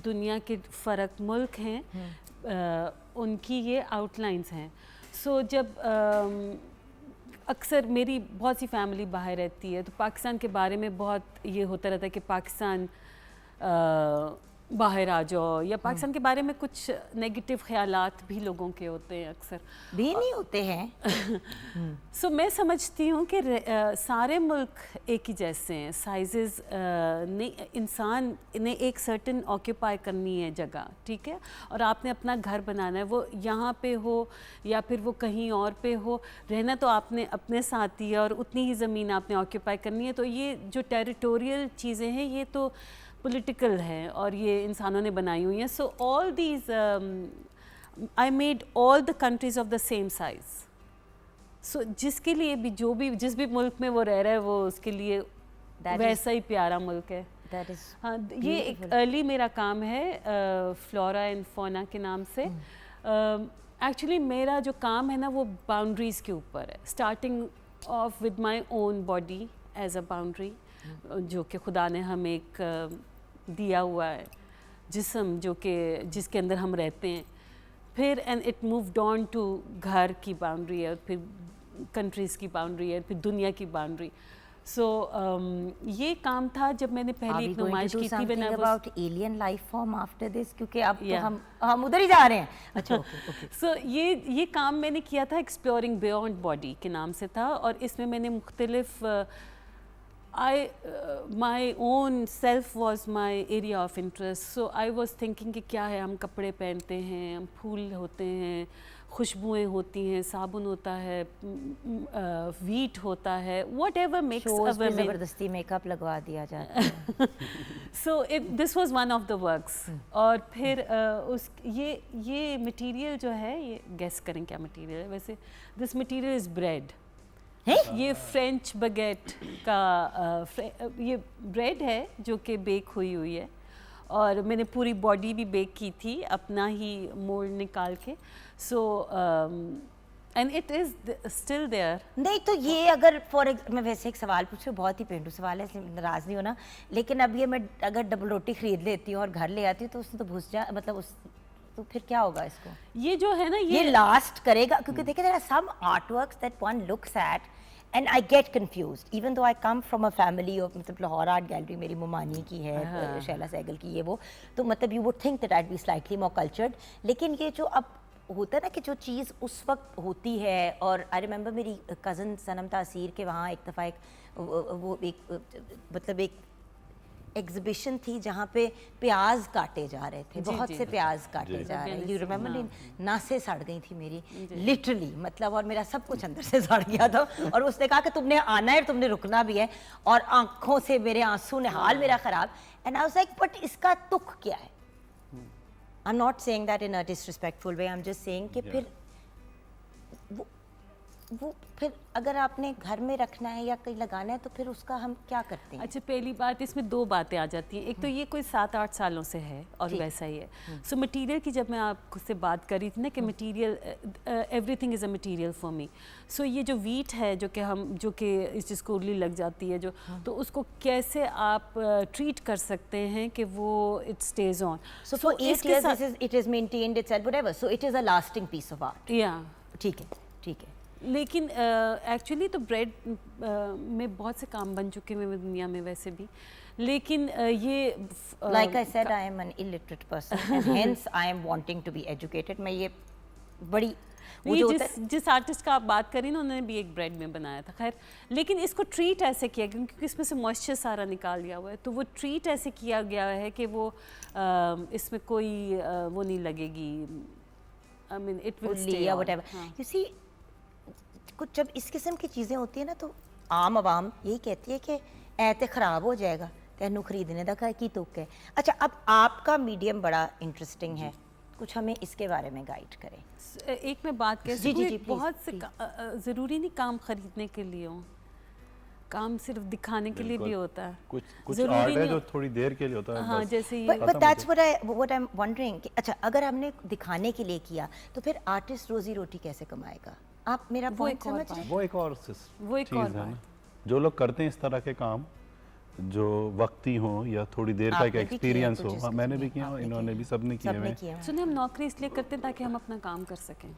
दुनिया के फ़र्क मुल्क हैं उनकी ये आउटलाइंस हैं। सो जब अक्सर मेरी बहुत सी फैमिली बाहर रहती है तो पाकिस्तान के बारे में बहुत ये होता रहता है कि पाकिस्तान बाहर आ जाओ या पाकिस्तान के बारे में कुछ नेगेटिव ख्यालात भी लोगों के होते हैं, अक्सर भी नहीं होते हैं। सो मैं समझती हूँ कि सारे मुल्क एक ही जैसे हैं, साइजेस ने इंसान ने एक सर्टन ऑक्यूपाई करनी है जगह, ठीक है, और आपने अपना घर बनाना है, वो यहाँ पे हो या फिर वो कहीं और पे हो, रहना तो आपने अपने साथ ही है और उतनी ही ज़मीन आपने ऑक्यूपाई करनी है। तो ये जो टेरिटोरियल चीज़ें हैं ये तो पॉलिटिकल है और ये इंसानों ने बनाई हुई हैं। So all these I made all the countries of the same size. So जिसके लिए भी जिस भी मुल्क में वो रह रहा है वो उसके लिए वैसा ही प्यारा मुल्क है। हाँ, ये एक अर्ली मेरा काम है फ्लोरा एंड फौना के नाम से। एक्चुअली मेरा जो काम है ना वो बाउंड्रीज़ के ऊपर है, starting off with my own body as a boundary जो कि खुदा ने हमें एक दिया हुआ है जिस्म जो कि जिसके अंदर हम रहते हैं, फिर and it moved on to घर की बाउंड्री है, फिर कंट्रीज़ की बाउंड्री है, फिर दुनिया की बाउंड्री। सो ये काम था जब मैंने पहली एक नुमाइश की थी when I was about alien life form after this, क्योंकि अब तो हम उधर ही जा रहे हैं। अच्छा, ओके। सो ये काम मैंने किया था एक्सप्लोरिंग बियॉन्ड बॉडी के नाम से था और इसमें मैंने मुख्तलिफ my own self was my area of interest. So I was thinking कि क्या है, हम कपड़े पहनते हैं, हम फूल होते हैं, खुशबुएं होती हैं, साबुन होता है, वीट होता है, whatever makes a woman. ज़बरदस्ती मेकअप लगवा दिया जाता है। So this was one of the works. और फिर ये मटेरियल जो है, ये गेस करें क्या मटेरियल है वैसे। This material is bread. ये फ्रेंच बगेट का ये ब्रेड है जो कि बेक हुई है और मैंने पूरी बॉडी भी बेक की थी अपना ही मोल्ड निकाल के। So and it is still there. नहीं तो ये अगर मैं वैसे एक सवाल पूछूं, बहुत ही पेंडू सवाल है, इसलिए नाराज़ नहीं होना, लेकिन अब ये मैं अगर डबल रोटी ख़रीद लेती हूँ और घर ले आती हूँ तो उसमें तो घुस जा, मतलब उस तो फिर क्या होगा इसको? ये जो है ना ये लास्ट करेगा? क्योंकि देखिए there are some artworks that one looks at and I get confused even though I come from a family of मतलब लाहौर आर्ट गैलरी मेरी मुमानी की है, शैला सहगल की, ये वो, तो मतलब you would think that I'd be slightly more cultured, लेकिन ये जो अब होता है ना कि जो चीज़ उस वक्त होती है। और आई रिमेंबर मेरी कज़न सनम तासीर के वहाँ एक दफ़ा एक एग्जिबिशन थी जहाँ पे प्याज काटे जा रहे थे, बहुत से प्याज काटे जा रहे हैं। यू रिमेंबर, नासें सड़ गई थी मेरी लिटरली, मतलब, और मेरा सब कुछ अंदर से सड़ गया था। और उसने कहा कि तुमने आना है, तुमने रुकना भी है, और आंखों से मेरे आंसू ने हाल मेरा ख़राब। And I was like but इसका तुक क्या है? I am not saying that in a disrespectful way, I am just saying कि फिर वो फिर अगर आपने घर में रखना है या कहीं लगाना है तो फिर उसका हम क्या करते हैं? अच्छा, पहली बात इसमें दो बातें आ जाती हैं। एक तो ये कोई 7-8 सालों से है और ठीक। वैसा ही है। सो मटेरियल की जब मैं आपसे बात कर रही थी ना कि material, everything is a material for me. So ये जो वीट है जो कि जिसको उर्ली लग जाती है तो उसको कैसे आप ट्रीट कर सकते हैं कि वो it stage on. So for 8 years it is maintained itself, whatever. So it is a lasting piece of art. या ठीक है, ठीक है। लेकिन एक्चुअली तो ब्रेड में बहुत से काम बन चुके हैं दुनिया में वैसे भी, लेकिन ये Like I said, I am an illiterate person and hence I am wanting to be educated. मैं ये बड़ी वो ये जो होता है जिस आर्टिस्ट का आप बात करी ना, उन्होंने भी एक ब्रेड में बनाया था। खैर, लेकिन इसको ट्रीट ऐसे किया गया क्योंकि इसमें से मॉइस्चर सारा निकाल लिया हुआ है, तो वो ट्रीट ऐसे किया गया है कि वो इसमें कोई वो नहीं लगेगी, I mean it will stay या whatever. You see, कुछ जब इस किस्म की चीज़ें होती है ना तो आम आवाम यही कहती है कि ऐते ख़राब हो जाएगा, तेनू खरीदने का की तुक है। अच्छा, अब आपका मीडियम बड़ा इंटरेस्टिंग है, कुछ हमें इसके बारे में गाइड करें। एक मैं बात कह जी, सकूं, जी, please, बहुत से ज़रूरी नहीं काम खरीदने के लिए हो, काम सिर्फ दिखाने के लिए भी होता है। कुछ ज़रूरी आर्ट है नहीं जो थोड़ी देर के लिए होता है। हाँ, बस। जैसे ये But that's what I'm wondering कि अच्छा अगर हमने दिखाने के लिए किया तो फिर आर्टिस्ट रोजी रोटी कैसे कमाएगा? आप मेरा वो पॉइंट एक और समझ रहे हैं? वो एक और वो एक चीज़ और है बात। ना, जो लोग करते हैं इस तरह के काम जो वक्ती हो या थोड़ी देर का एक आपने भी किए हैं एक्सपीरियंस हो। कुछ हाँ, मैंने भी इसके किया, लिए, इन्होंने भी, सबने किए सबने हुए हैं। किया हुआ है। सुने, हम नौकरी इसलिए करते हैं ताकि हम अपना काम कर सकें।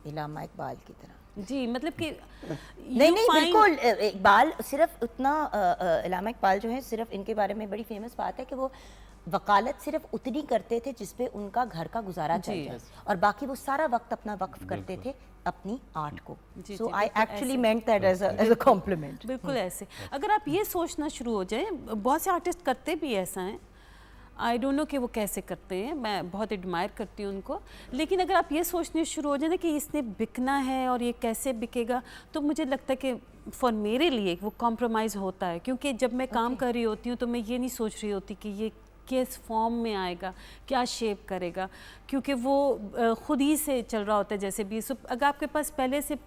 इलामा इकबाल की तरह। जी, मतलब कि नहीं नहीं बिल्कुल, इकबाल सिर्फ उतना इलामा इकबाल जो है सिर्फ इनके बारे में बड़ी फेमस बात है कि वो वकालत सिर्फ उतनी करते थे जिसपे उनका घर का गुजारा चल जी। जाए और बाकी वो सारा वक्त अपना वक्फ करते थे अपनी आर्ट को। जी, सो जी, आई बिल्कुल एक्चुअली ऐसे। Meant that as a compliment. बिल्कुल ऐसे अगर आप ये सोचना शुरू हो जाए, बहुत से आर्टिस्ट करते भी ऐसा हैं, आई डोंट नो कि वो कैसे करते हैं, मैं बहुत एडमायर करती हूँ उनको, लेकिन अगर आप ये सोचने शुरू हो जाए ना कि इसने बिकना है और ये कैसे बिकेगा, तो मुझे लगता है कि फॉर मेरे लिए वो कॉम्प्रोमाइज़ होता है, क्योंकि जब मैं काम कर रही होती हूँ तो मैं ये नहीं सोच रही होती कि ये किस फॉर्म में आएगा, क्या शेप करेगा, क्योंकि वो खुद ही से चल रहा होता है जैसे भी। सो अगर आपके पास पहले से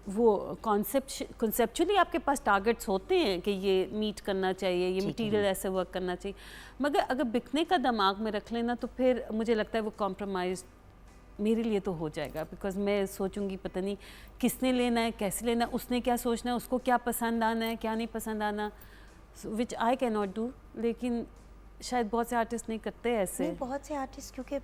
वो कॉन्सेप्चुअली आपके पास टारगेट्स होते हैं कि ये मीट करना चाहिए, ये मटेरियल ऐसे वर्क करना चाहिए, मगर अगर बिकने का दिमाग में रख लेना तो फिर मुझे लगता है वो कॉम्प्रोमाइज़ मेरे लिए तो हो जाएगा, बिकॉज मैं सोचूंगी पता नहीं किसने लेना है, कैसे लेना है, उसने क्या सोचना है, उसको क्या पसंद आना है, क्या नहीं पसंद आना, विच आई कैन नॉट डू। लेकिन शायद बहुत से आर्टिस्ट नहीं करते ऐसे। नहीं, बहुत से आर्टिस्ट क्योंकि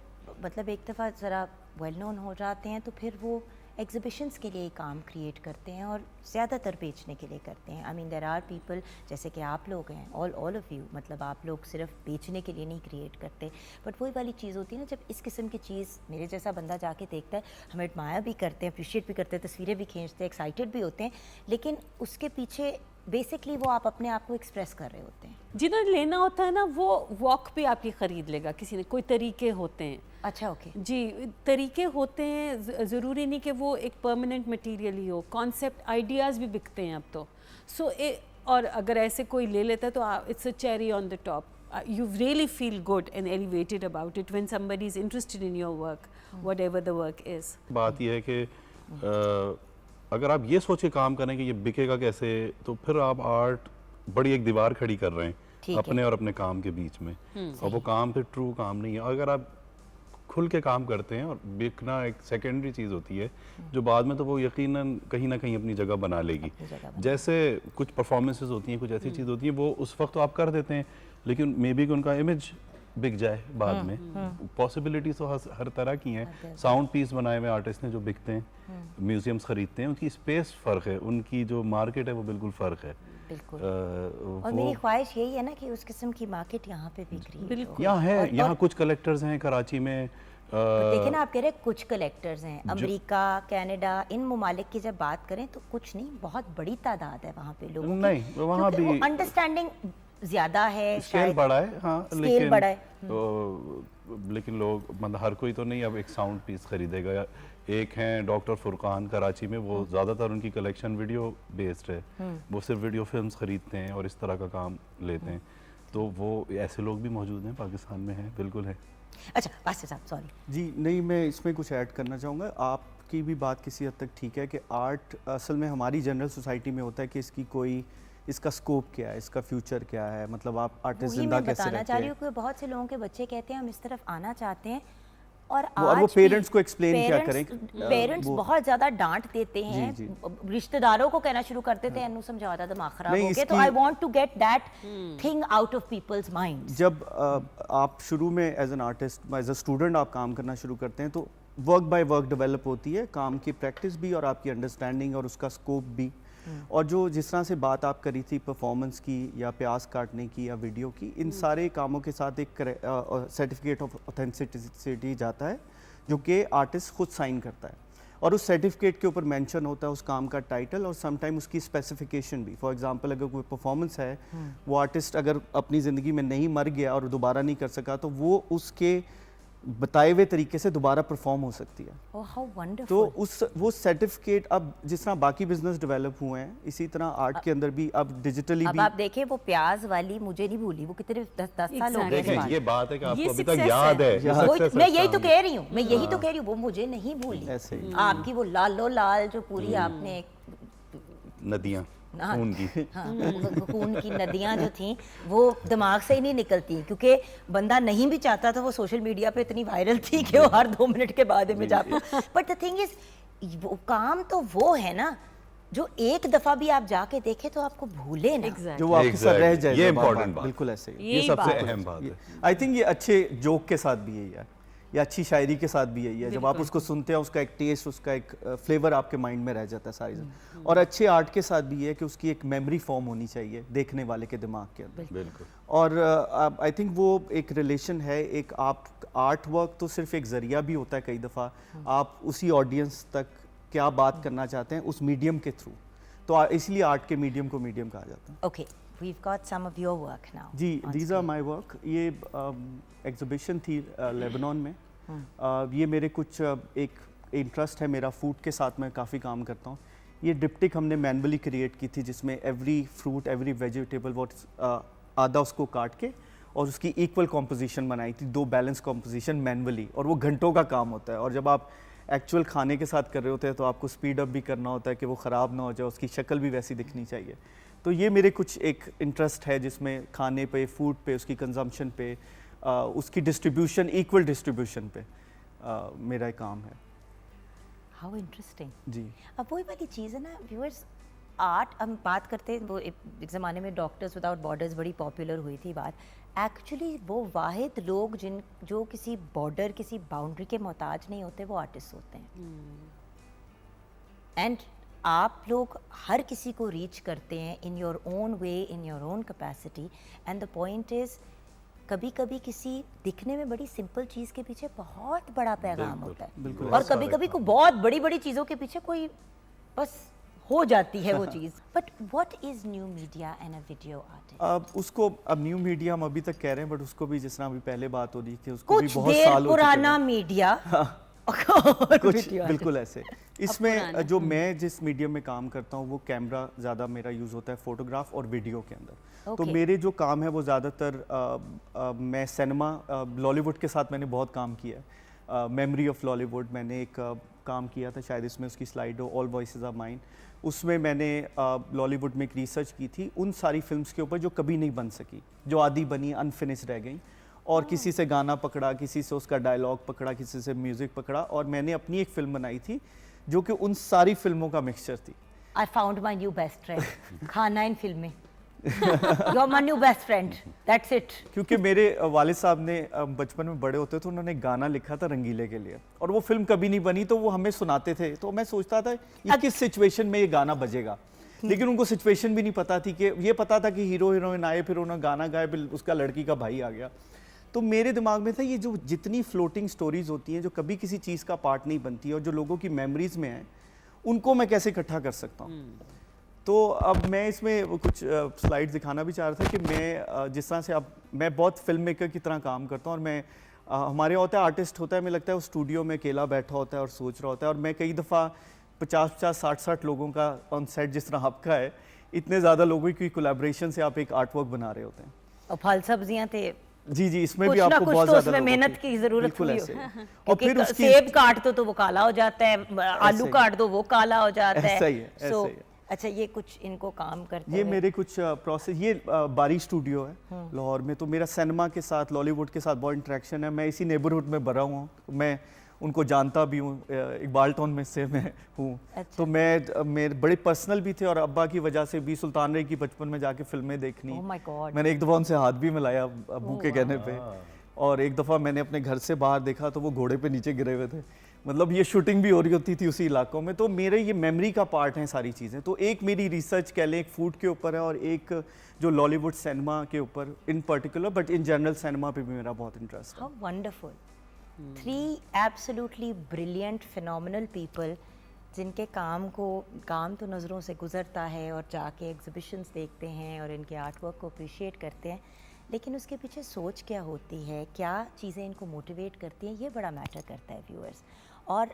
मतलब एक दफ़ा ज़रा वेल नोन हो जाते हैं तो फिर वो एग्जिबिशंस के लिए काम क्रिएट करते हैं और ज़्यादातर बेचने के लिए करते हैं। I mean there are people जैसे कि आप लोग हैं, ऑल ऑफ यू, मतलब आप लोग सिर्फ बेचने के लिए नहीं क्रिएट करते, बट वही वाली चीज़ होती है ना, जब इस किस्म की चीज़ मेरे जैसा बंदा जाके देखता है, हम एडमायर भी करते हैं, अप्रिशिएट भी करते हैं, तस्वीरें भी खींचते हैं, एक्साइटेड भी होते हैं, लेकिन उसके पीछे बेसिकली वो आप अपने आप को एक्सप्रेस कर रहे होते हैं। जिन्होंने लेना होता है ना, वो वॉक पे आपकी ख़रीद लेगा, किसी ने कोई तरीके होते हैं। अच्छा, ओके। जी, तरीके होते हैं, ज़रूरी नहीं कि वो एक परमानेंट मटेरियल ही हो, कॉन्सेप्ट आइडियाज़ भी बिकते हैं अब तो। सो और अगर ऐसे कोई ले लेता है तो it's a cherry on the top, you really feel good and elevated about it when somebody is interested in your work, whatever the work is. बात यह है कि अगर आप ये सोच के काम करें कि ये बिकेगा कैसे, तो फिर आप आर्ट बड़ी एक दीवार खड़ी कर रहे हैं अपने और अपने काम के बीच में, और वो काम फिर ट्रू काम नहीं है। अगर आप खुल के काम करते हैं, और बिकना एक सेकेंडरी चीज़ होती है जो बाद में तो वो यकीनन कहीं ना कहीं अपनी जगह बना लेगी। जैसे कुछ परफॉर्मेंसेस होती हैं, कुछ ऐसी चीज़ होती है वो उस वक्त तो आप कर देते हैं, लेकिन मे बी कि उनका इमेज बिक जाए बाद में। पॉसिबिलिटीज तो हर तरह की हैं। साउंड पीस बनाए हुए आर्टिस्ट ने जो बिकते हैं, म्यूजियम्स खरीदते हैं, उनकी स्पेस फ़र्क है, उनकी जो मार्केट है वो बिल्कुल फ़र्क है। बिल्कुल। और मेरी ख्वाहिश यही है ना कि उस किस्म की मार्केट यहाँ पे बिक रही है। बिल्कुल। यहाँ है, यहाँ कुछ कलेक्टर्स हैं कराची में। देखिए ना, आप कह रहे हैं कुछ कलेक्टर्स हैं, अमेरिका, कनाडा, इन ममालिक की जब बात करें तो कुछ नहीं, बहुत बड़ी तादाद है वहाँ पे लोगों की। नहीं, वहाँ भी अंडरस्टैंडिंग ज़्यादा है, स्केल बड़ा है। हाँ, स्केल बड़ा है। लेकिन लोग, मतलब हर कोई तो नहीं अब एक साउंड पीस खरीदेगा। एक हैं डॉक्टर फुरकान कराची में, वो ज़्यादातर उनकी कलेक्शन वीडियो बेस्ड है, वो सिर्फ वीडियो फिल्म्स खरीदते हैं और इस तरह का काम लेते हैं। तो वो ऐसे लोग भी मौजूद हैं, पाकिस्तान में हैं, बिल्कुल है। अच्छा वासिफ साहब, सॉरी। जी नहीं, मैं इसमें कुछ ऐड करना चाहूँगा। आप आपकी भी बात किसी हद तक ठीक है कि आर्ट असल में हमारी जनरल सोसाइटी में होता है कि इसकी कोई इसका स्कोप क्या है, इसका फ्यूचर क्या है, मतलब आप आर्टिस्ट वही जिंदा मैं कैसे बताना रहते चाह रही हैं। हूँ कि बहुत से लोगों के बच्चे कहते हैं हम इस तरफ आना चाहते हैं, और और वो आज पेरेंट्स को एक्सप्लेन क्या करें, पेरेंट्स वो- बहुत ज्यादा डांट देते जी, हैं, जी। रिश्तेदारों को कहना शुरू कर देते हैं एनु समझाता दिमाग खराब नहीं, हो गया, तो इसकी- I want to get that thing out of people's minds. जब आप शुरू में as an artist as a student आप काम करना शुरू करते हैं तो वर्क बाय वर्क डेवलप होती है, काम की प्रैक्टिस भी और आपकी अंडरस्टैंडिंग और उसका स्कोप भी। और जो जिस तरह से बात आप करी थी परफॉर्मेंस की या प्याज काटने की या वीडियो की, इन सारे कामों के साथ एक सर्टिफिकेट ऑफ ऑथेंटिसिटी जाता है जो कि आर्टिस्ट खुद साइन करता है, और उस सर्टिफिकेट के ऊपर मेंशन होता है उस काम का टाइटल और समटाइम उसकी स्पेसिफिकेशन भी। फॉर एग्जांपल अगर कोई परफॉर्मेंस है, वो आर्टिस्ट अगर अपनी ज़िंदगी में नहीं मर गया और दोबारा नहीं कर सका तो वो उसके बताए हुए तरीके से दोबारा परफॉर्म हो सकती है। ओह हाउ तो वंडरफुल। वो सर्टिफिकेट अब जिस तरह बाकी बिजनेस डेवलप हुए हैं इसी तरह आर्ट के अंदर भी अब डिजिटली अब भी। आप देखें वो प्याज वाली मुझे नहीं भूली, वो कितने 10 साल हो गए Exactly. इस बात। देखिए ये बात है कि आपको ये अभी तक success याद है। है, ये वही- success मैं है यही तो सामने। कह रही हूँ, मैं यही तो कह रही हूँ, वो मुझे नहीं भूली। ऐसे ही। आपकी वो लालो लाल जो पूरी आपने नदियाँ हाँ, खून की। हाँ, वो खून की नदियाँ जो थी वो दिमाग से ही नहीं निकलती, क्योंकि बंदा नहीं भी चाहता था, वो सोशल मीडिया पे इतनी वायरल थी कि वो हर 2 मिनट के बाद इमेज आपको। बट द थिंग इज वो काम तो वो है ना जो एक दफा भी आप जाके देखे तो आपको भूले ना। Exactly. जो वो आपके साथ रह Exactly. जाए। ये बार-बार, important बात। बिल्कुल ऐसे ही। ये यही सबसे बात है। अहम बात है। आई थिंक ये अच्छे जोक के साथ भी यही है या अच्छी शायरी के साथ भी यही है, जब आप उसको सुनते हैं उसका एक टेस्ट, उसका एक फ्लेवर आपके माइंड में रह जाता है सारी। और अच्छे आर्ट के साथ भी ये है कि उसकी एक मेमोरी फॉर्म होनी चाहिए देखने वाले के दिमाग के अंदर। बिल्कुल। और आई थिंक वो एक रिलेशन है, एक आप आर्ट वर्क तो सिर्फ एक ज़रिया भी होता है कई दफ़ा, आप उसी ऑडियंस तक क्या बात करना चाहते हैं उस मीडियम के थ्रू, तो इसलिए आर्ट के मीडियम को मीडियम कहा जाता है। Okay, we got some of your work now. जी, दीज आर माय वर्क। ये एग्जीबिशन थी लेबनान में। ये मेरे कुछ एक इंटरेस्ट है मेरा, फूड के साथ मैं काफ़ी काम करता हूँ। ये डिप्टिक हमने मैनुअली क्रिएट की थी जिसमें एवरी फ्रूट एवरी वेजिटेबल आधा उसको काट के और उसकी इक्वल कॉम्पोजिशन बनाई थी, 2 बैलेंस कॉम्पोजिशन मैनुअली, और वो घंटों का काम होता है। और जब आप एक्चुअल खाने के साथ कर रहे होते हैं तो आपको स्पीड अप भी करना होता है कि वो ख़राब ना हो जाए, उसकी शक्ल भी वैसी दिखनी चाहिए। तो ये मेरे कुछ एक इंटरेस्ट है जिसमें खाने पे, फूड पे, उसकी कंजम्पशन पे, उसकी डिस्ट्रीब्यूशन, इक्वल डिस्ट्रीब्यूशन पे मेरा काम है। How interesting. जी। अब वही वाली चीज़ है ना व्यूअर्स, आर्ट हम बात करते हैं, वो एक ज़माने में डॉक्टर्स विदाउट बॉर्डर्स बड़ी पॉपुलर हुई थी बात। एक्चुअली वो वाहिद लोग जो किसी बॉर्डर, किसी बाउंड्री के मोहताज नहीं होते, वो आर्टिस्ट होते हैं। एंड आप लोग हर किसी को रीच करते हैं in your own way, in your own capacity. And the point is कभी कभी किसी दिखने में बड़ी सिंपल चीज़ के पीछे बहुत बड़ा पैगाम होता है, बिल्कुल और कभी कभी को बहुत बड़ी बड़ी चीज़ों के पीछे कोई बस हो जाती है वो चीज़। But what is new media and a video artist? अब उसको, अब न्यू मीडिया हम अभी तक कह रहे हैं, बट उसको भी जिस तरह अभी पहले बात हो रही थी उसको भी कुछ बहुत देर साल हो चुके पुराना हैं। मीडिया कुछ बिल्कुल ऐसे। इसमें जो मैं जिस मीडियम में काम करता हूँ वो कैमरा ज़्यादा मेरा यूज़ होता है फोटोग्राफ और वीडियो के अंदर। तो Okay. मेरे जो काम है वो ज़्यादातर मैं सिनेमा, लॉलीवुड के साथ मैंने बहुत काम किया है। मेमोरी ऑफ लॉलीवुड मैंने एक काम किया था, शायद इसमें उसकी स्लाइड हो, ऑल वॉइसेस आर माइन। उसमें मैंने लॉलीवुड में एक रिसर्च की थी उन सारी फिल्म्स के ऊपर जो कभी नहीं बन सकी, जो आधी बनी अनफिनिश रह गई, और किसी से गाना पकड़ा, किसी से उसका डायलॉग पकड़ा, किसी से म्यूज़िक पकड़ा, और मैंने अपनी एक फ़िल्म बनाई थी जो कि उन सारी फिल्मों का मिक्सचर थी। I found my new best friend. खाना इन फिल्में। You are my new best friend, that's it. क्योंकि मेरे वालिद साहब ने बचपन में बड़े होते तो उन्होंने गाना लिखा था रंगीले के लिए, और वो फिल्म कभी नहीं बनी, तो वो हमें सुनाते थे। तो मैं सोचता था ये किस सिचुएशन में ये गाना बजेगा, लेकिन उनको सिचुएशन भी नहीं पता थी। कि ये पता था कि हीरो हीरोइन आए, फिर उन्होंने गाना गाया, फिर उसका लड़की का भाई आ गया। तो मेरे दिमाग में था ये जो जितनी फ्लोटिंग स्टोरीज होती हैं जो कभी किसी चीज़ का पार्ट नहीं बनती और जो लोगों की मेमोरीज में हैं, उनको मैं कैसे इकट्ठा कर सकता हूँ। तो अब मैं इसमें वो कुछ स्लाइड्स दिखाना भी चाह रहा था कि मैं जिस तरह से अब मैं बहुत फिल्म मेकर की तरह काम करता हूँ, और मैं हमारे होता है आर्टिस्ट होता है, मुझे लगता है वो स्टूडियो में अकेला बैठा होता है और सोच रहा होता है, और मैं कई दफ़ा 50-50, 60-60 लोगों का ऑन सेट जिस तरह आपका है, इतने ज़्यादा लोगों की कोलैबोरेशन से आप एक आर्ट वर्क बना रहे होते हैं। और फल सब्जियां थे जी जी, इसमें कुछ भी ना आपको कुछ बहुत तो ज्यादा उसमें लोगों मेहनत की जरूरत बिल्कुल हुई ऐसे। हो। और क्योंकि फिर उसकी सेब काट दो तो वो काला हो जाता है, आलू ही। काट दो वो काला हो जाता है। ऐसा ही है, So, ऐसा ही है। अच्छा, ये कुछ इनको काम करते ये हुए मेरे कुछ प्रोसेस, ये बारी स्टूडियो है लाहौर में, तो मेरा सिनेमा के साथ, लॉलीवुड के साथ बहुत इंटरेक्शन है। मैं इसी नेबरहुड में बड़ा हूँ, मैं उनको जानता भी हूँ, इकबाल टाउन में से मैं हूँ। अच्छा। तो मेरे बड़े पर्सनल भी थे, और अब्बा की वजह से भी सुल्तान रही की बचपन में जाके फिल्में देखनी। Oh my God. मैंने एक दफ़ा उनसे हाथ भी मिलाया अब्बू के कहने पे, और एक दफ़ा मैंने अपने घर से बाहर देखा तो वो घोड़े पे नीचे गिरे हुए थे। मतलब ये शूटिंग भी हो रही होती थी उसी इलाकों में। तो मेरे ये मेमोरी का पार्ट हैं सारी चीज़ें। तो एक मेरी रिसर्च कह लें, एक फूड के ऊपर है, और एक जो लॉलीवुड सिनेमा के ऊपर इन particular, but in general cinema पे भी मेरा बहुत इंटरेस्ट है। How wonderful. Three absolutely brilliant, phenomenal people जिनके काम तो नज़रों से गुज़रता है, और जाके एग्जिबिशंस देखते हैं और इनके आर्ट वर्क को अप्रिशिएट करते हैं, लेकिन उसके पीछे सोच क्या होती है, क्या चीज़ें इनको मोटिवेट करती हैं, ये बड़ा मैटर करता है व्यूअर्स। और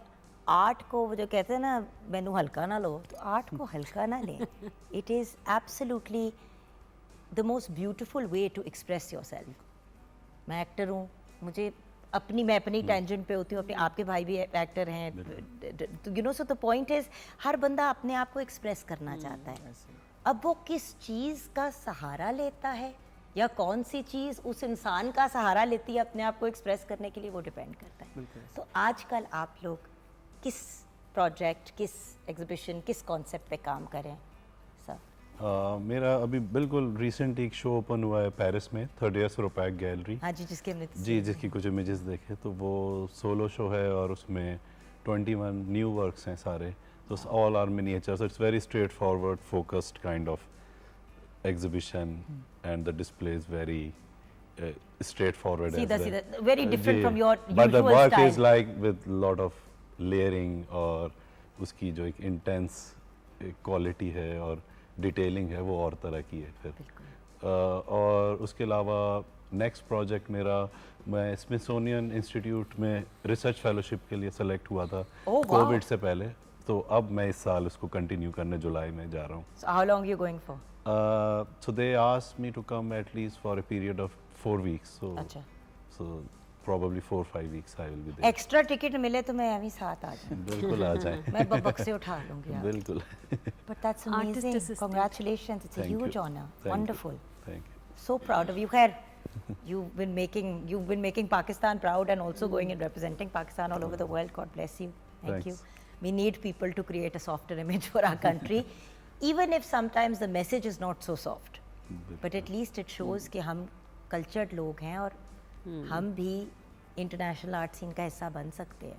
आर्ट को वो जो कहते हैं ना, मैनू हल्का ना लो, तो आर्ट को हल्का ना लें। It is absolutely the most beautiful way to express yourself. मैं एक्टर हूँ, मैं अपनी टेंजेंट पे होती हूँ, अपने आपके भाई भी एक्टर हैं, you know. So the point is, हर बंदा अपने आप को एक्सप्रेस करना चाहता है। अब वो किस चीज़ का सहारा लेता है, या कौन सी चीज़ उस इंसान का सहारा लेती है अपने आप को एक्सप्रेस करने के लिए, वो डिपेंड करता है। तो आजकल आप लोग किस प्रोजेक्ट, किस एग्जीबिशन, किस कॉन्सेप्ट पे काम करें सर? मेरा अभी बिल्कुल रिसेंट एक शो ओपन हुआ है पेरिस में, 30th रोपैक गैलरी। हाँ जी, जिसके हमने जी, जिसकी कुछ इमेजेस देखे, तो वो सोलो शो है, और उसमें 21 न्यू वर्क्स हैं सारे, तो all are miniatures. It's very straightforward, focused kind of exhibition, and the display is very straightforward as well. सीधा, very different from your but the usual work style. is like with lot of layering, और उसकी जो एक intense quality है और detailing है, वो और तरह की है फिर। और उसके अलावा नेक्स्ट प्रोजेक्ट मेरा, मैं स्मिथसोनियन इंस्टीट्यूट में रिसर्च फेलोशिप के लिए सेलेक्ट हुआ था कोविड से पहले, तो अब मैं इस साल उसको कंटिन्यू करने जुलाई में जा रहा हूँ। So how long you going for? So they asked me to come at least for a period of 4 weeks. अच्छा। So probably 4-5 weeks I will be there. Extra ticket मिले तो मैं अभी साथ आ जाऊँ। बिल्कुल आ जाएं। मैं बबक से उठा लूँगी आप। बिल्कुल। But that's Artist amazing. assistant. Congratulations. It's a Thank huge you. honor. Thank you. Wonderful. Thank you. So proud of you. Khair, you've been making Pakistan proud, and also going and representing Pakistan all over the world. God bless you. Thank you. Thanks. We need people to create a softer image for our country, even if sometimes the message is not so soft. But at least it shows कि हम cultured लोग हैं, और हम भी international art scene का हिस्सा बन सकते हैं।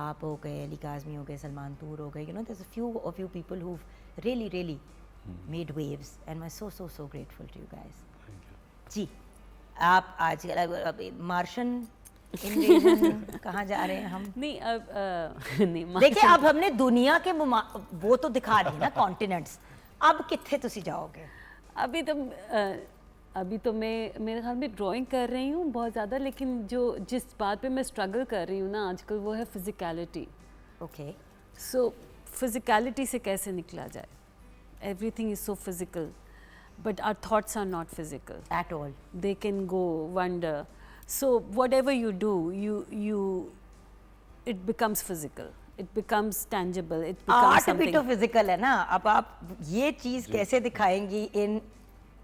आप हो गए, अली काज़मी हो गए, सलमान तूर हो गए, you know, there's a few of you people who've really made waves, and we're so grateful to you guys. जी, आप आजकल मार्शन इन्वेजन कहाँ जा रहे हैं हम? नहीं, अब नहीं, देखिए, अब हमने दुनिया के वो तो दिखा दी ना कॉन्टिनेंट्स, अब कितने तुसी जाओगे? अभी तो मैं मेरे ख्याल में ड्राइंग कर रही हूँ बहुत ज़्यादा, लेकिन जिस बात पे मैं स्ट्रगल कर रही हूँ ना आजकल, वो है फिजिकलिटी। ओके। सो फिजिकलिटी से कैसे निकला जाए? Everything is so physical, but our thoughts are not physical at all. They can go wonder. So whatever you do, it becomes physical, it becomes tangible, it becomes art भी something. तो physical है ना। अब आप ये चीज कैसे दिखाएंगी in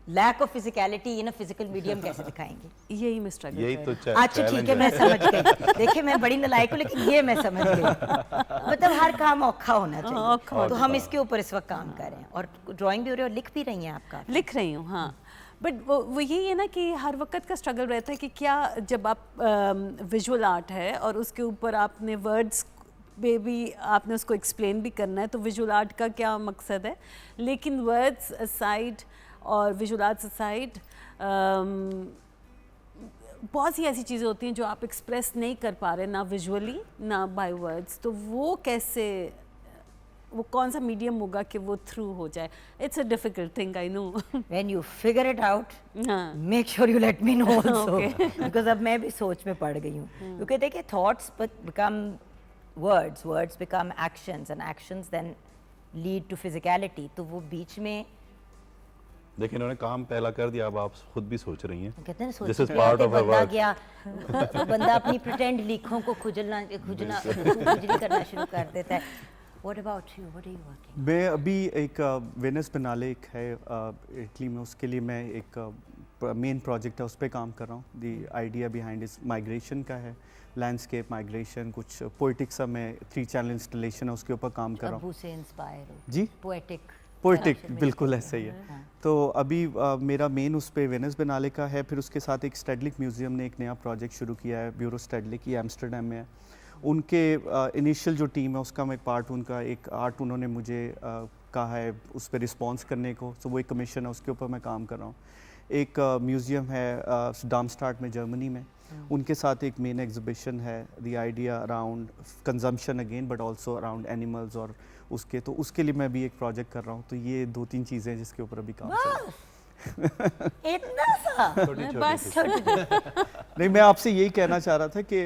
lack of physicality in a physical medium? कैसे दिखाएंगी? यही मैं स्ट्रगल यही कर तो रही हूँ। अच्छा ठीक है, मैं समझ गई। देखिए, मैं बड़ी नालायक हूँ, लेकिन ये मैं समझ गई। मतलब हर काम औखा होना चाहिए, तो हम इसके ऊपर इस वक्त काम कर रहे हैं, और ड्राइंग भी हो रही है और लिख भी रही हैं आपका। लिख रही हूँ, हाँ। बट वो यही है ना कि हर वक्त का स्ट्रगल रहता है कि क्या, जब आप विजुअल आर्ट है और उसके ऊपर आपने वर्ड्स पे भी आपने उसको एक्सप्लेन भी करना है, तो विजुअल आर्ट का क्या मकसद है? लेकिन वर्ड्स असाइड और विजुअल आर्ट्स असाइड, बहुत सी ऐसी चीज़ें होती हैं जो आप एक्सप्रेस नहीं कर पा रहे, ना विजुअली ना बाय वर्ड्स, तो वो कैसे, वो कौन सा मीडियम होगा कि वो थ्रू हो जाए? It's a difficult thing, I know. When you figure it out, हाँ। make sure you let me know also. Okay. Because अब मैं भी सोच में पड़ गई हूँ, क्योंकि देखिए, thoughts become words, words become actions, and actions then lead to physicality. तो वो बीच में देखिए इन्होंने काम पहला कर दिया, अब आप खुद भी सोच रही हैं। कहते हैं This सोच is part of her बंदा work. गया बंदा अपनी प्रिटेंड लीखों को खुजली करना शुरू कर देता है। What about you? What are you working? मैं अभी एक वेनस बिनाले एक है इटली में, उसके लिए मैं एक मेन प्रोजेक्ट है उस पर काम कर रहा हूँ। दी आइडिया बिहाइंड इस माइग्रेशन का है, लैंडस्केप माइग्रेशन, कुछ पोइटिक सा मैं 3 चैनल इंस्टॉलेशन है उसके ऊपर काम कर रहा हूँ। अबू से इंस्पायर हो। जी पोइटिक बिल्कुल ऐसा ही है। तो अभी मेरा मेन उस पे वेनस बिनाले का है। फिर उसके साथ एक स्टेडलिक म्यूज़ियम ने एक नया प्रोजेक्ट शुरू किया है, ब्यूरो स्टेडलिक, ये एम्स्टर्डम में है। उनके इनिशियल जो टीम है उसका मैं पार्ट, उनका एक आर्ट उन्होंने मुझे कहा है उस पर रिस्पॉन्स करने को, सो वो एक कमीशन है उसके ऊपर मैं काम कर रहा हूँ। एक म्यूज़ियम है डार्मस्टार्ट में जर्मनी में, उनके साथ एक मेन एग्जीबिशन है, the idea around consumption again but also around animals और उसके, तो उसके लिए मैं भी एक प्रोजेक्ट कर रहा हूँ। तो ये 2-3 चीज़ें हैं जिसके ऊपर अभी काम कर रहा हूँ। इतना सा बस नहीं, मैं आपसे यही कहना चाह रहा था कि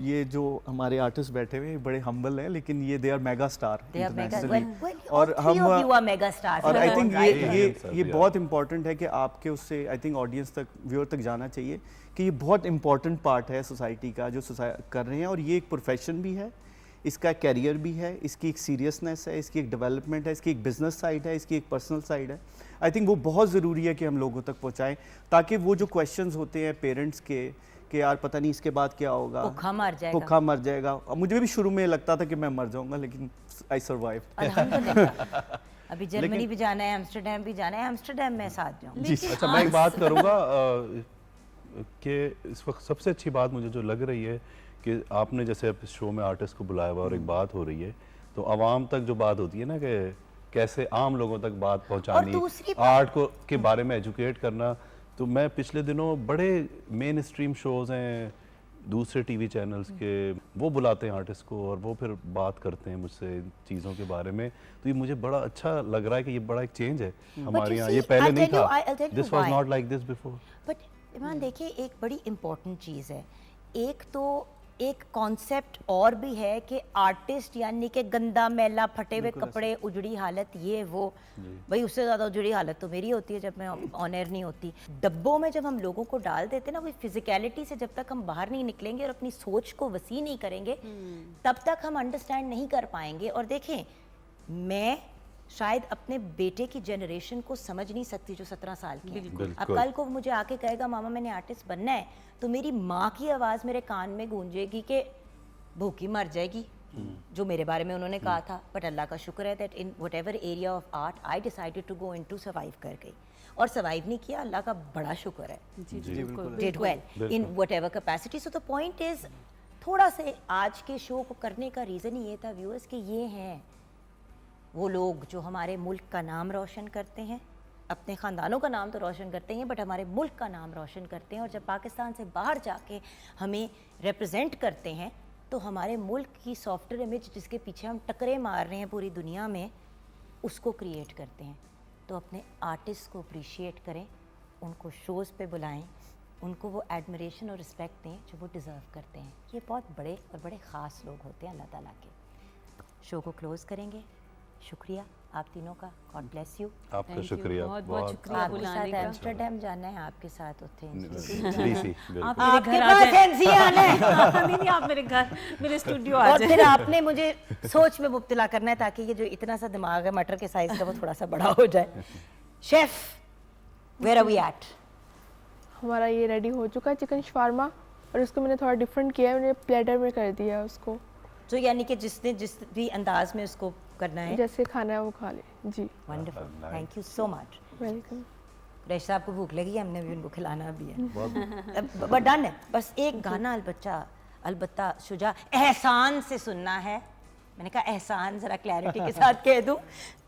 ये जो हमारे आर्टिस्ट बैठे हुए हैं बड़े हम्बल हैं, लेकिन ये दे आर मेगा स्टार और हम मेगा स्टार्स और आई थिंक Right. ये बहुत इंपॉर्टेंट है कि आपके उससे आई थिंक ऑडियंस तक, व्यूअर तक जाना चाहिए कि ये बहुत इंपॉर्टेंट पार्ट है सोसाइटी का जो कर रहे हैं, और ये एक प्रोफेशन भी है, इसका कैरियर भी है, इसकी एक सीरियसनेस है, इसकी एक डेवलपमेंट है, इसकी एक बिजनेस साइड है, इसकी एक पर्सनल साइड है। आई थिंक वो बहुत ज़रूरी है कि हम लोगों तक पहुंचाएं, ताकि वो जो क्वेश्चंस होते हैं पेरेंट्स के कि यार पता नहीं इसके बाद क्या होगा, भूखा मर जाएगा। और मुझे भी शुरू में लगता था कि मैं मर जाऊंगा, लेकिन आई सर्वाइव। अभी जर्मनी भी जाना है, एम्स्टर्डम भी जाना है, एम्स्टर्डम में साथ जाऊँ। अच्छा, मैं एक बात करूँगा कि इस वक्त सबसे अच्छी बात मुझे जो लग रही है कि आपने जैसे इस शो में आर्टिस्ट को बुलाया हुआ और एक बात हो रही है, तो आवाम तक जो बात होती है ना कि कैसे आम लोगों तक बात पहुंचानी, आर्ट को के बारे में एजुकेट करना। तो मैं पिछले दिनों बड़े मेन स्ट्रीम शोज़ हैं दूसरे टीवी चैनल्स के, वो बुलाते हैं आर्टिस्ट को और वो फिर बात करते हैं मुझसे इन चीज़ों के बारे में। तो ये मुझे बड़ा अच्छा लग रहा है कि ये बड़ा एक चेंज है हमारे यहाँ, ये पहले नहीं था, this was not like this before. But Iman देखिए, एक बड़ी इंपॉर्टेंट चीज़ है, एक तो एक कॉन्सेप्ट और भी है कि आर्टिस्ट यानी कि गंदा मैला फटे हुए कपड़े, उजड़ी हालत, ये वो, भाई उससे ज़्यादा उजड़ी हालत तो मेरी होती है जब मैं ऑन एयर नहीं होती। डब्बों में जब हम लोगों को डाल देते ना, वो फिजिकलिटी से जब तक हम बाहर नहीं निकलेंगे और अपनी सोच को वसी नहीं करेंगे, तब तक हम अंडरस्टैंड नहीं कर पाएंगे। और देखें, मैं शायद अपने बेटे की जनरेशन को समझ नहीं सकती जो 17 साल की है। अब कल को मुझे आके कहेगा मामा मैंने आर्टिस्ट बनना है, तो मेरी माँ की आवाज़ मेरे कान में गूंजेगी कि भूखी मर जाएगी, जो मेरे बारे में उन्होंने कहा था। बट अल्लाह का शुक्र है that in whatever area of art I decided to go into, survive कर गई। और सर्वाइव नहीं किया, अल्लाह का बड़ा शुक्र है, did well in what ever capacity. So the point is, थोड़ा से आज के शो को करने का रीज़न ये था व्यूअर्स कि ये हैं वो लोग जो हमारे मुल्क का नाम रोशन करते हैं, अपने ख़ानदानों का नाम तो रोशन करते हैं बट हमारे मुल्क का नाम रोशन करते हैं। और जब पाकिस्तान से बाहर जाके हमें रिप्रेजेंट करते हैं, तो हमारे मुल्क की सॉफ्टवेयर इमेज जिसके पीछे हम टकरे मार रहे हैं पूरी दुनिया में, उसको क्रिएट करते हैं। तो अपने आर्टिस्ट को अप्रिशिएट करें, उनको शोज़ पे बुलाएं, उनको वो एडमिरेशन और रिस्पेक्ट दें जो वो डिज़र्व करते हैं। ये बहुत बड़े और बड़े ख़ास लोग होते हैं अल्लाह ताला के। शो को क्लोज़ करेंगे। शुक्रिया आप तीनों का, गॉड ब्लेस यू। आपका शुक्रिया, बहुत शुक्रिया आपके बुलाने साथ का। एम्स्टर्डम जाना है, आपके साथ उत्थे डीसी आप आपके मेरे घर आ पास जाए। एमसी आना है नहीं, आप मेरे घर, मेरे स्टूडियो आ और जाए। फिर आपने मुझे सोच में मुब्तला करना है ताकि ये जो इतना सा दिमाग है मटर के साइज का वो थोड़ा सा बड़ा हो जाए। Chef, where are we at? हमारा ये रेडी हो चुका है चिकन शवारमा, और उसको मैंने थोड़ा डिफरेंट किया है, मैंने प्लेटर में कर दिया है उसको। तो यानी कि जिसने जिस भी अंदाज में उसको करना है, जैसे खाना है वो खा ले जी। Wonderful, thank you so much. Welcome. Quraish साहब को भूख लगी, हमने भी उनको खिलाना भी है। बट डन है, बस एक गाना अलबत्ता शुजा एहसान से सुनना है। मैंने कहा एहसान जरा क्लैरिटी के साथ कह दूं,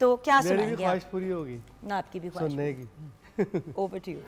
तो क्या सुनाएंगे आप? पूरी होगी ना आपकी भी ख्वाहिश सुनने की। Over to you.